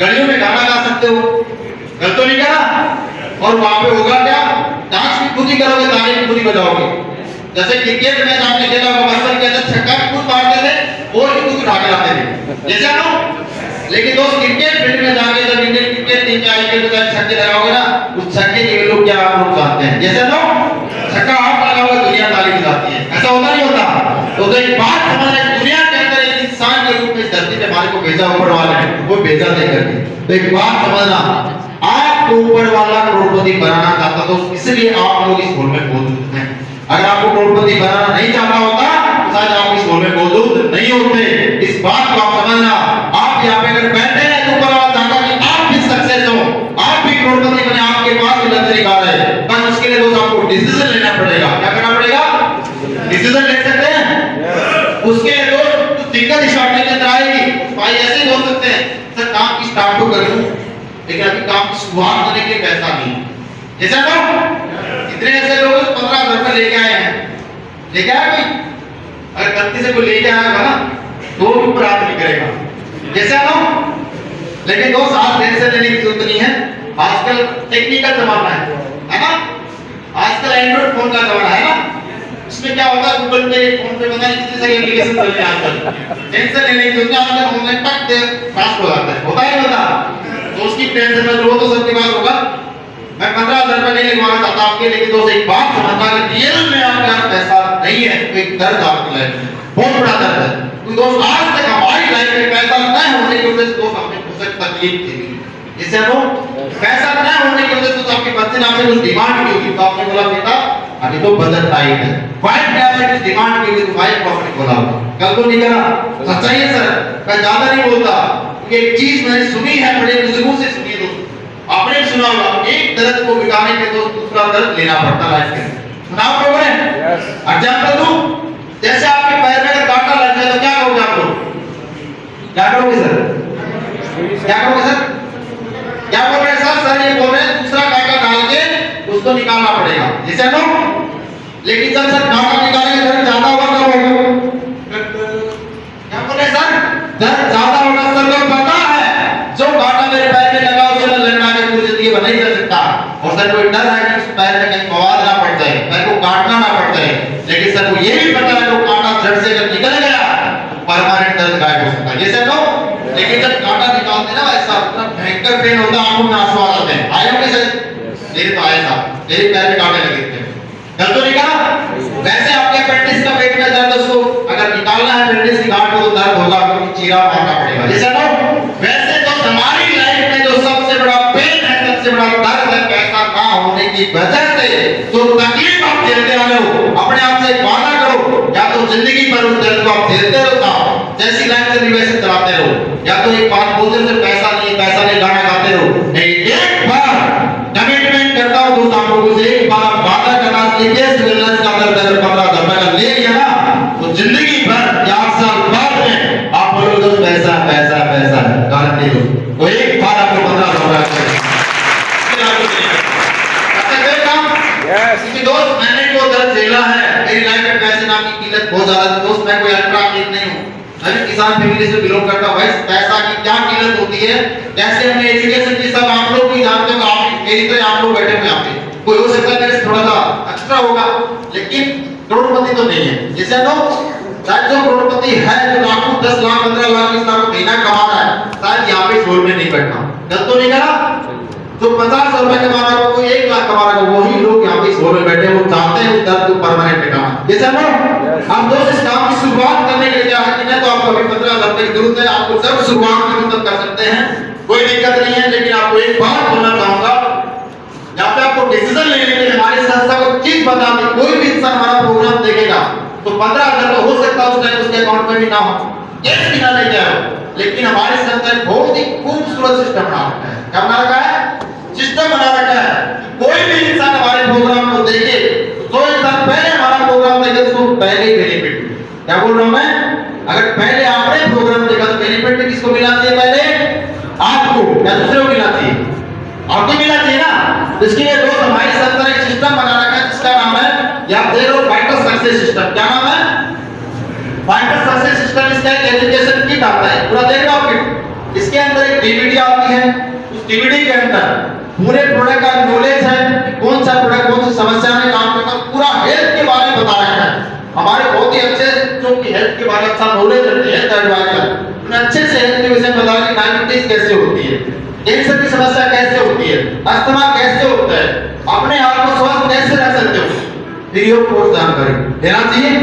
गलियों में गाना गा सकते हो, गलत तो नहीं करा। और वहां पे होगा क्या? डांस भी खुद ही करोगे, ताली भी खुद ही बजाओगे। जैसे क्रिकेट मैच आपने खेला होगा, बचपन के अंदर छक्का खुद मारते थे, बॉल भी खुद उठा के लाते थे, जैसे नो। लेकिन दोस्त क्रिकेट फील्ड में जाके जब इंडियन क्रिकेट टीम में आएंगे तो जब छक्के लगाओगे ना, उस छक्के के लोग क्या आप लोग जानते हैं, जैसे नो छक्का आप लगाओगे दुनिया ताली बजाती है। ऐसा होता नहीं होता? तो एक बात समझना, दुनिया के अंदर एक इंसान के रूप में धरती पे हमारे को भेजा ऊपर वाले ने, वो भेजा नहीं करके। तो एक बात समझना, आपको ऊपर वाला करोड़पति बनाना चाहता तो इसलिए आप लोग इस होल में मौजूद हैं। अगर आपको करोड़पति बनाना नहीं चाहता होता तो शायद आप इस होल में मौजूद नहीं होते। इस बात को आप समझना। आप यहाँ पे अगर बैठे हैं तो ऊपर वाला चाहता कि आप भी सक्सेस हो, आप भी करोड़पति बने, आपके पास भी लग्जरी कार है, बस उसके लिए दोस्त आपको डिसीजन लेना पड़ेगा। क्या करना पड़ेगा? डिसीजन ले सकते हैं। उसके दोस्त दिक्कत स्टार्टिंग के अंदर आएगी, भाई ऐसे ही बोल सकते हैं सर काम की स्टार्ट तो कर लूं, लेकिन अभी काम की शुरुआत करने के लिए पैसा नहीं है। जैसा तो इतने ऐसे लोग 15,000 रुपए लेके आए हैं, लेके आया कोई? अगर गलती से कोई लेके आया होगा ना तो भी ऊपर हाथ नहीं करेगा, जैसा ना। लेकिन दोस्त आज देर से लेने की जरूरत नहीं है, आजकल टेक्निकल जमाना है ना? आजकल एंड्रॉइड फोन का जमाना है ना? इसमें क्या होता है, गूगल पे फोन पे पता नहीं कितने सारे एप्लीकेशन चल रहे हैं आजकल। टेंशन लेने की जरूरत नहीं, आजकल ऑनलाइन टक दे पास हो जाता है, होता है नहीं होता? तो उसकी टेंशन में लो तो सबके पास होगा। मैं 15,000 रुपए नहीं लिखवाना चाहता आपके, लेकिन दोस्त एक बात समझना कि रियल में आपके पास पैसा नहीं है तो एक दर्द आपकी लाइफ में बहुत बड़ा दर्द है। तो दोस्त आज तक हमारी लाइफ में पैसा न होने की वजह से दोस्त हमने कुछ तकलीफ थी, इससे हम पैसा न होने की वजह से तो आपके बच्चे ने आपसे कुछ डिमांड की होगी, तो आपने बोला बेटा अभी तो बजट टाइट है, वाइफ ने आपसे कुछ डिमांड की होगी तो वाइफ को आपने बोला, कल को नहीं करा। सच्चाई है सर, मैं ज्यादा नहीं बोलता, क्योंकि एक चीज मैंने सुनी है, बड़े बुजुर्गों से सुनी है दोस्त, आपने सुना होगा एक दर्द को मिटाने के तो दूसरा दर्द लेना पड़ता लाइफ के। सुनाओ लोगों ने? एग्जांपल दूं, जैसे आपके पैर में अगर कांटा लग जाए तो क्या करोगे आप लोग? क्या करोगे सर? क्या करोगे सर? क्या बोल रहे हैं सर? सर ये बोल रहे हैं दूसरा कांटा डाल के उसको निकालना पड़ेगा, जैसे नो। लेकिन जब सर कांटा निकालेंगे दर्द ज्यादा होगा तब होगा। क्या बोल रहे हैं सर? दर्द ज्यादा होगा सर, को पता है जो कांटा मेरे पैर में लगा उसे लगना है पूरी जिंदगी नहीं कर सकता। और सर को डर है कि उस पैर में कहीं बवाल ना पड़ जाए, पैर को काटना ना पड़ जाए, लेकिन सर को ये भी पता है वो कांटा जड़ से अगर निकल गया तो परमानेंट दर्द गायब हो सकता है। ये सर लो, लेकिन जब कांटा निकालते ना ऐसा इतना भयंकर पेन होता है, आंखों में आंसू आ जाते हैं। आए होंगे सर? मेरे तो आए था, मेरे पैर में कांटे लगे थे। गलत तो नहीं कहा? वैसे आपके अपेंडिक्स का पेट में दर्द, उसको अगर निकालना है अपेंडिक्स की गांठ को तो दर्द होगा, क्योंकि चीरा मारना पड़ेगा। ये सर लो, वैसे तो हमारी लाइफ में जो सबसे बड़ा पेन है, सबसे बड़ा दर्द है पैसा ना होने की वजह से, तो तकलीफ आप झेलते आ रहे हो, अपने आप से वादा करो या तो जिंदगी भर उस दर्द को आप झेलते रहो, जैसी लाइफ चल रही वैसे चलाते रहो, या तो एक बात बोलते रहो पैसा नहीं गाना गाते रहो। नहीं, एक बार कमिटमेंट करता हूं दोस्त आप लोगों से, एक बार आप वादा करना सीखिए, वेलनेस का दर्द अगर 15,000 का ले लिया ना तो जिंदगी भर या 8 साल बाद में आप बोलोगे दोस्त पैसा पैसा पैसा गारंटी दो, तो एक बार आपको 15,000 का दोस्त मैंने वो दर्द झेला है, मेरी लाइफ में पैसे नाम की कीमत बहुत ज्यादा है दोस्त। मैं कोई अल्ट्रा अमीर नहीं हूं, मैं भी किसान फैमिली से बिलोंग करता हूं। भाई पैसा की क्या कीमत होती है, कैसे हमने एजुकेशन की, सब आप लोग भी जानते हो। आप मेरी तरह आप लोग बैठे हुए यहाँ पे, कोई हो सकता है मेरे से थोड़ा सा एक्स्ट्रा होगा, लेकिन करोड़पति तो नहीं है। जैसे लोग शायद जो करोड़पति है, जो लाखों 10 लाख 15 लाख 20 लाख महीना कमा रहा है, शायद यहाँ पे शोर में नहीं बैठना। गलत तो नहीं करा? जो 50 रुपए कमा रहा है, कोई 1 लाख कमा रहा है, वही लोग यहाँ पे शोर में बैठे, वो चाहते हैं दर्द को परमानेंट टिकाना। ये सब हम दोस्त इस काम की शुरुआत करने के लिए क्या है कि नहीं, तो आपको अभी 15,000 रुपए की जरूरत है, आपको सब शुरुआत में मतलब कर सकते हैं, कोई दिक्कत नहीं है। लेकिन आपको एक बात बोलना चाहूंगा, यहाँ पे आपको डिसीजन लेने के लिए हमारी संस्था को चीज बता दी, कोई भी इंसान हमारा प्रोग्राम देखेगा तो 15,000 तो हो सकता है उस टाइम उसके अकाउंट में भी ना हो, कैश भी ना लेके आओ, लेकिन हमारी संस्था ने बहुत ही खूबसूरत सिस्टम बना रखा है। क्या बना रखा है? सिस्टम बना रखा है। कोई भी इंसान हमारे प्रोग्राम को देखे, तो इंसान पहले हमारा प्रोग्राम देखे उसको पहले ही बेनिफिट। क्या बोल रहा हूं मैं? अगर पहले आपने प्रोग्राम देखा तो बेनिफिट किसको मिलना चाहिए? पहले आपको या दूसरे को मिलना चाहिए? आपको मिलना चाहिए ना। इसके लिए दोस्त हमारी संस्था ने एक सिस्टम बना रखा है जिसका नाम है, या आप देख लो, फाइटर सक्सेस सिस्टम। क्या नाम है? Fighter success system. इसका एक एजुकेशन किट आता है, पूरा देख लो आप किट। इसके अंदर एक डीवीडी आती है, उस डीवीडी के अंदर पूरे प्रोडक्ट का नॉलेज है, कौन सा प्रोडक्ट कौन सी समस्या में काम करता है, पूरा हेल्थ के बारे में बता रखा है। हमारे बहुत ही अच्छे जो कि हेल्थ के बारे में अच्छा नॉलेज रखते हैं, हेल्थ एडवाइजर, उन्हें अच्छे से हेल्थ के विषय में बता रहे, डायबिटीज कैसे होती है, कैंसर की समस्या कैसे होती है, अस्थमा कैसे होता है, अपने आप को स्वस्थ कैसे रख सकते हो, फ्री ऑफ कॉस्ट जानकारी देना चाहिए।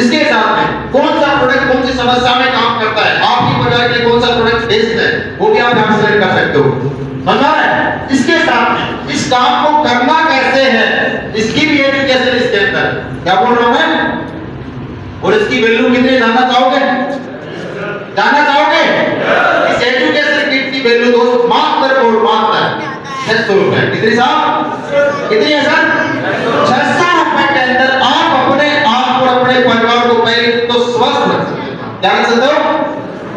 इसके साथ में कौन सा प्रोडक्ट कौन सी समस्या में काम करता है, आपकी बाजार के कौन सा प्रोडक्ट बेस्ट है, वो भी आप यहाँ सेलेक्ट कर सकते हो। समझा है? इसके साथ में इस काम को करना कैसे है, इसकी भी एजुकेशन इसके अंदर। क्या बोल रहा हूं मैं? और इसकी वैल्यू कितनी जानना चाहोगे? जानना चाहोगे? इस एजुकेशन किट की वैल्यू दोस्त मात्र 600 रुपए। कितनी साहब? कितनी है सर? 600 रुपए के अंदर आप अपने आप और अपने परिवार को पहले तो स्वस्थ रख सकते हो, क्या रख सकते हो?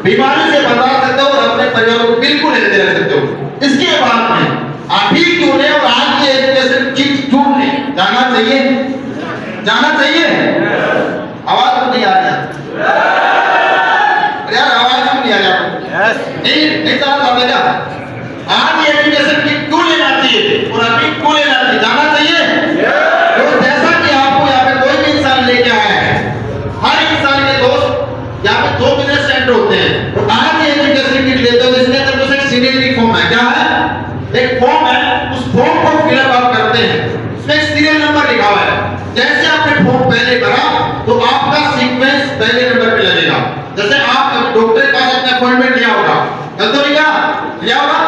बीमारी से बचा सकते हो और अपने परिवार को बिल्कुल हेल्दी रख सकते हो। इसके बाद में आप ही क्यों नहीं और आज की एजुकेशन किट क्यों नहीं जाना चाहिए? जाना चाहिए? आवाज तो नहीं आ रही यार, आवाज क्यों नहीं आ रही आपको? नहीं जाना चाहते क्या? आज एजुकेशन किट क्यों लेना चाहिए और अभी क्यों लेना चाहिए? जाना चाहिए? तो जैसा कि आपको यहाँ पे कोई भी इंसान लेके आया है, हर इंसान के दोस्त यहाँ पे 2 बिजनेस सेंटर होते हैं, और आज एजुकेशन किट लेते हो इसके अंदर जो सीरियल की फॉर्म है, क्या है? एक फॉर्म है, उस फॉर्म को फिलअप आप करते हैं, उसमें एक सीरियल नंबर लिखा हुआ है। जैसे आपने फॉर्म पहले भरा तो आपका सीक्वेंस पहले नंबर पे लगेगा। जैसे आप डॉक्टर के पास अपना अपॉइंटमेंट लिया होगा, तो लिया होगा,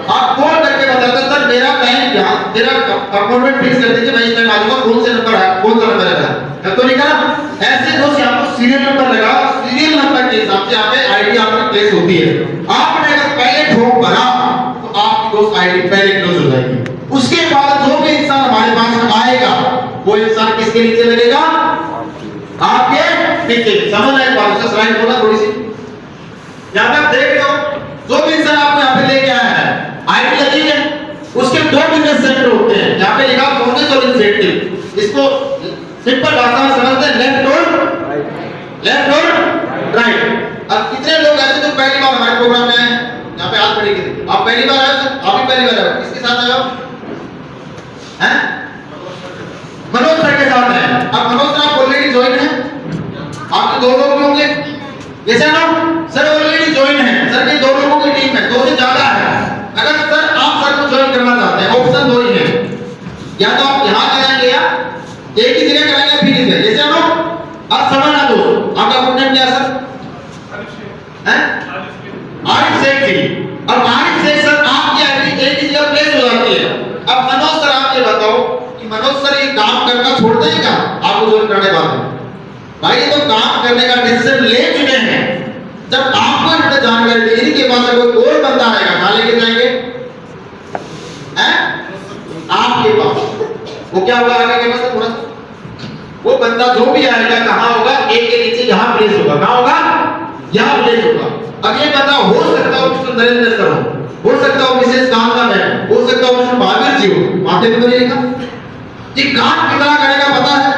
आप कॉल करके बताते सर मेरा टाइम यहाँ, मेरा अपॉइंटमेंट फिक्स कर दीजिए, मैं इस टाइम आ जाऊंगा, कौन से नंबर है, कौन सा नंबर है, तो लिखा। ऐसे दोस्त यहाँ पर सीरियल नंबर लगा, सीरियल नंबर के हिसाब से यहाँ पे आईडी आपकी प्लेस होती है। आपने अगर पहले फॉर्म भरा तो आपकी दोस्त आईडी पहले क्लोज हो जाएगी। उसके बाद जो भी इंसान हमारे पास आएगा वो इंसान किसके नीचे लगेगा? आपके नीचे। समझ आए बात? स्लाइड बोला थोड़ी सी, यहाँ पे आप देख रहे हो, जो भी इंसान आपको यहाँ पे लेके आया है, आईडी लगी है, उसके 2 बिजनेस सेंटर होते हैं, यहाँ पे लिखा फोकस और इंसेंटिव। इसको सिंपल भाषा में समझते हैं, लेफ्ट और राइट। अब कितने लोग ऐसे जो पहली बार हमारे प्रोग्राम में आए? यहाँ पे हाथ खड़े कीजिए। आप पहली बार आए? आप भी पहली बार आए? किसके साथ आए हो? हैं? मनोज सर के साथ है। अब मनोज सर आप ऑलरेडी ज्वाइन है, आपके 2 लोग होंगे, जैसे ना सर ऑलरेडी ज्वाइन है, सर की 2 लोगों की टीम है, 2 से ज्यादा है। अगर सर आप सर को ज्वाइन करना चाहते हैं, ऑप्शन 2 ही है, या तो आप यहाँ कराएंगे या एक ही जगह कराएंगे फीस है। जैसे ना अब समझ ना दो, आपका फुल नेम क्या है सर? हैं? आरिफ शेख जी। अब आरिफ शेख सर आपकी आईडी एक ही जगह प्लेस हो जाती है। अब मनोज सर आप ये बताओ कि मनोज सर ये काम करना छोड़ देंगे आपको ज्वाइन करने के बाद? भाई ये तो काम करने का डिसीजन ले चुके हैं। जब आपको इन्होंने जानकारी दी, इनके पास कोई और बंदा आएगा, कहां लेके जाएंगे? हैं? आपके पास। वो क्या होगा आगे के पास? थोड़ा वो बंदा जो भी आएगा कहां होगा? एक के नीचे जहां प्लेस होगा, कहां होगा? यहां प्लेस होगा। अब ये बंदा हो सकता है मिस्टर नरेंद्र सर हो सकता है मिसेस कांता मैम, हो सकता है मिस्टर महावीर जी हो, माथे पे तो नहीं लिखा। ये काम कितना करेगा पता है?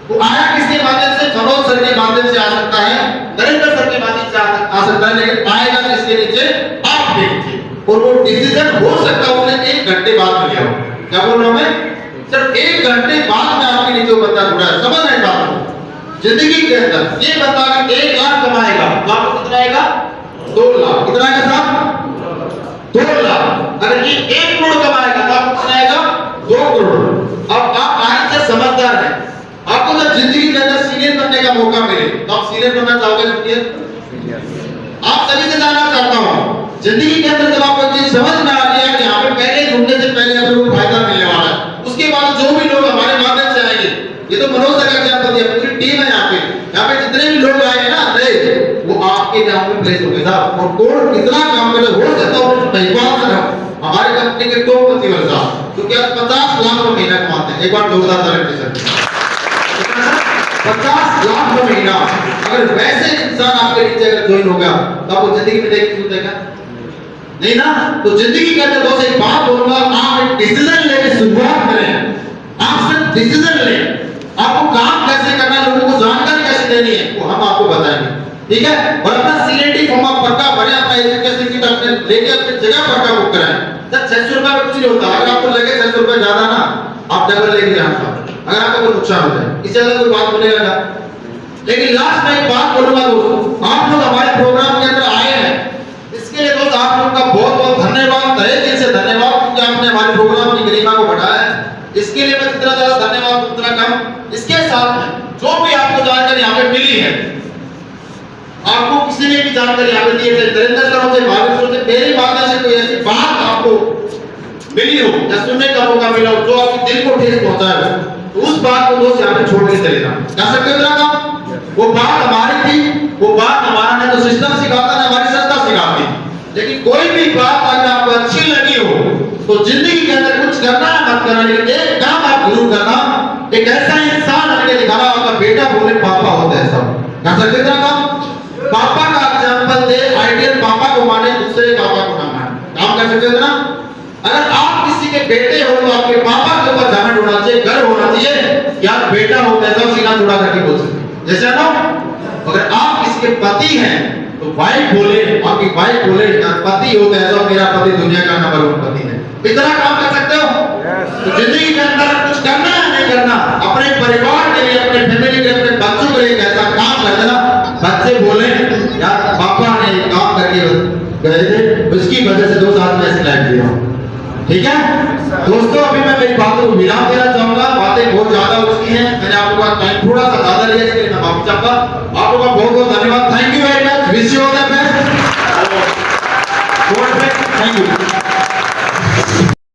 वो आया किसके माध्यम से? मनोज सर के माध्यम से आ सकता है, नरेंद्र सर के माध्यम से आ सकता है, लेकिन आएगा किसके नीचे? आपके नीचे। और वो डिसीजन हो सकता है उसने 1 घंटे बाद में लिया हो। क्या बोल रहा हूं मैं? सिर्फ 1 घंटे बाद में आपके नीचे वो बंदा जुड़ा है। समझ रहे बात को? जिंदगी के अंदर ये बंदा अगर 1 लाख कमाएगा तो आपको कितना आएगा? 2 लाख। कितना आएगा साहब? 2 लाख। अगर ये 1 करोड़ कमाएगा तो आपको कितना आएगा? 2 करोड़। अब आप आज से समझदार हैं, आपको जब जिंदगी के अंदर सीनियर बनने का मौका मिले तो आप सीनियर बनना चाहोगे? जूनियर? आप सभी से जानना चाहता हूं, जिंदगी के अंदर जब आपको चीज समझ में आ गया कि यहाँ पे पहले जुड़ने से पहले अपने को फायदा मिलने वाला है, उसके बाद जो भी लोग हमारे माध्यम से आएंगे, ये तो मनोज सर का एग्जांपल दिया, पूरी टीम है यहाँ पे जितने भी लोग आएंगे ना नए, वो आपके नाम पे प्लेस होंगे साहब। और कौन कितना काम करे हो सकता है महिमान सर हमारे कंपनी के टॉप प्रतिबल साहब, जो कि 50 लाख रुपए महीना कमाते हैं। एक बार जोरदार ताली दीजिए। 50 लाख रुपए महीना। अगर वैसे इंसान आपके नीचे अगर ज्वाइन होगा तो आपको जिंदगी में देगा नहीं ना? तो जिंदगी के अंदर दोस्त एक बात बोलूंगा, आप एक डिसीजन लेके शुरुआत करें। आप सिर्फ डिसीजन लें, आपको काम कैसे करना है, लोगों को जानकारी कैसे देनी है, वो हम आपको बताएंगे, ठीक है? और अपना सीएनटी फॉर्म आप पक्का भरें, अपना एजुकेशन किट अपने लेके अपनी जगह पक्का बुक कराएं। सर 600 रुपए में कुछ नहीं होता। अगर आपको लगे 600 रुपए ज्यादा ना, आप डबल लेके जाना, अगर आपको कोई नुकसान हो जाए, इससे ज्यादा कोई बात बोलेगा ना। लेकिन लास्ट में एक बात बोलूंगा दोस्तों, आप लोग हमारे प्रोग्राम के अंदर आए हैं, इसके लिए दोस्त आप लोग का बहुत बहुत धन्यवाद, तहे दिल से धन्यवाद, क्योंकि आपने हमारे प्रोग्राम की गरिमा को बढ़ाया है। इसके लिए मैं जितना ज्यादा धन्यवाद उतना कम। इसके साथ में जो भी आपको जानकारी यहाँ पे मिली है, आपको किसी ने भी जानकारी यहाँ पे दी है, नरेंद्र सर से, महावीर सर से, मेरी माध्यम से कोई ऐसी बात आपको मिली हो या सुनने का मौका मिला हो जो आपके दिल को ठेस पहुंचाए हो, तो उस बात को दोस्त यहाँ पे छोड़ के चले जाओ। क्या सकते हो ना? वो बात हमारी थी, वो बात हमारा ना तो सिस्टम सिखाता ना हमारी संस्था सिखाती। लेकिन कोई भी बात अगर आपको अच्छी लगी हो तो जिंदगी के अंदर कुछ करना है मत करना, लेकिन एक काम आप जरूर करना, एक ऐसा इंसान आगे दिखाना, आपका बेटा बोले पापा होता है सब। क्या सकते हो ना? पापा का एग्जांपल दे, आइडियल पापा को माने, दूसरे पापा को ना माने। काम कर सकते हो ना? अगर आप किसी के बेटे हो तो आपके पापा के ऊपर घमंड होना चाहिए, गर्व होना चाहिए, यार बेटा होता है तो सीना थोड़ा करके बोल सकते। जैसे ना अगर आप किसी के पति हैं तो वाइफ बोले, आपकी वाइफ बोले यार पति होता है तो मेरा पति दुनिया का नंबर 1 पति है। इतना काम कर सकते हो? तो जिंदगी के अंदर कुछ करना है नहीं करना, अपने परिवार के लिए, अपने फैमिली के लिए, अपने बच्चों के लिए ऐसा काम कर देना, बच्चे बोले यार पापा ने काम करके गए थे, उसकी वजह से 2 साल में ऐसे लाइफ दिया। ठीक है दोस्तों, अभी मैं मेरी बातों को विराम देना चाहूंगा। बातें बहुत ज्यादा हो चुकी हैं, मैंने आप लोगों का टाइम थोड़ा सा ज्यादा लिया, इसके लिए मैं माफी चाहूंगा। आप लोगों का बहुत बहुत धन्यवाद। Thank you very much. Wish you all the best. Thank you.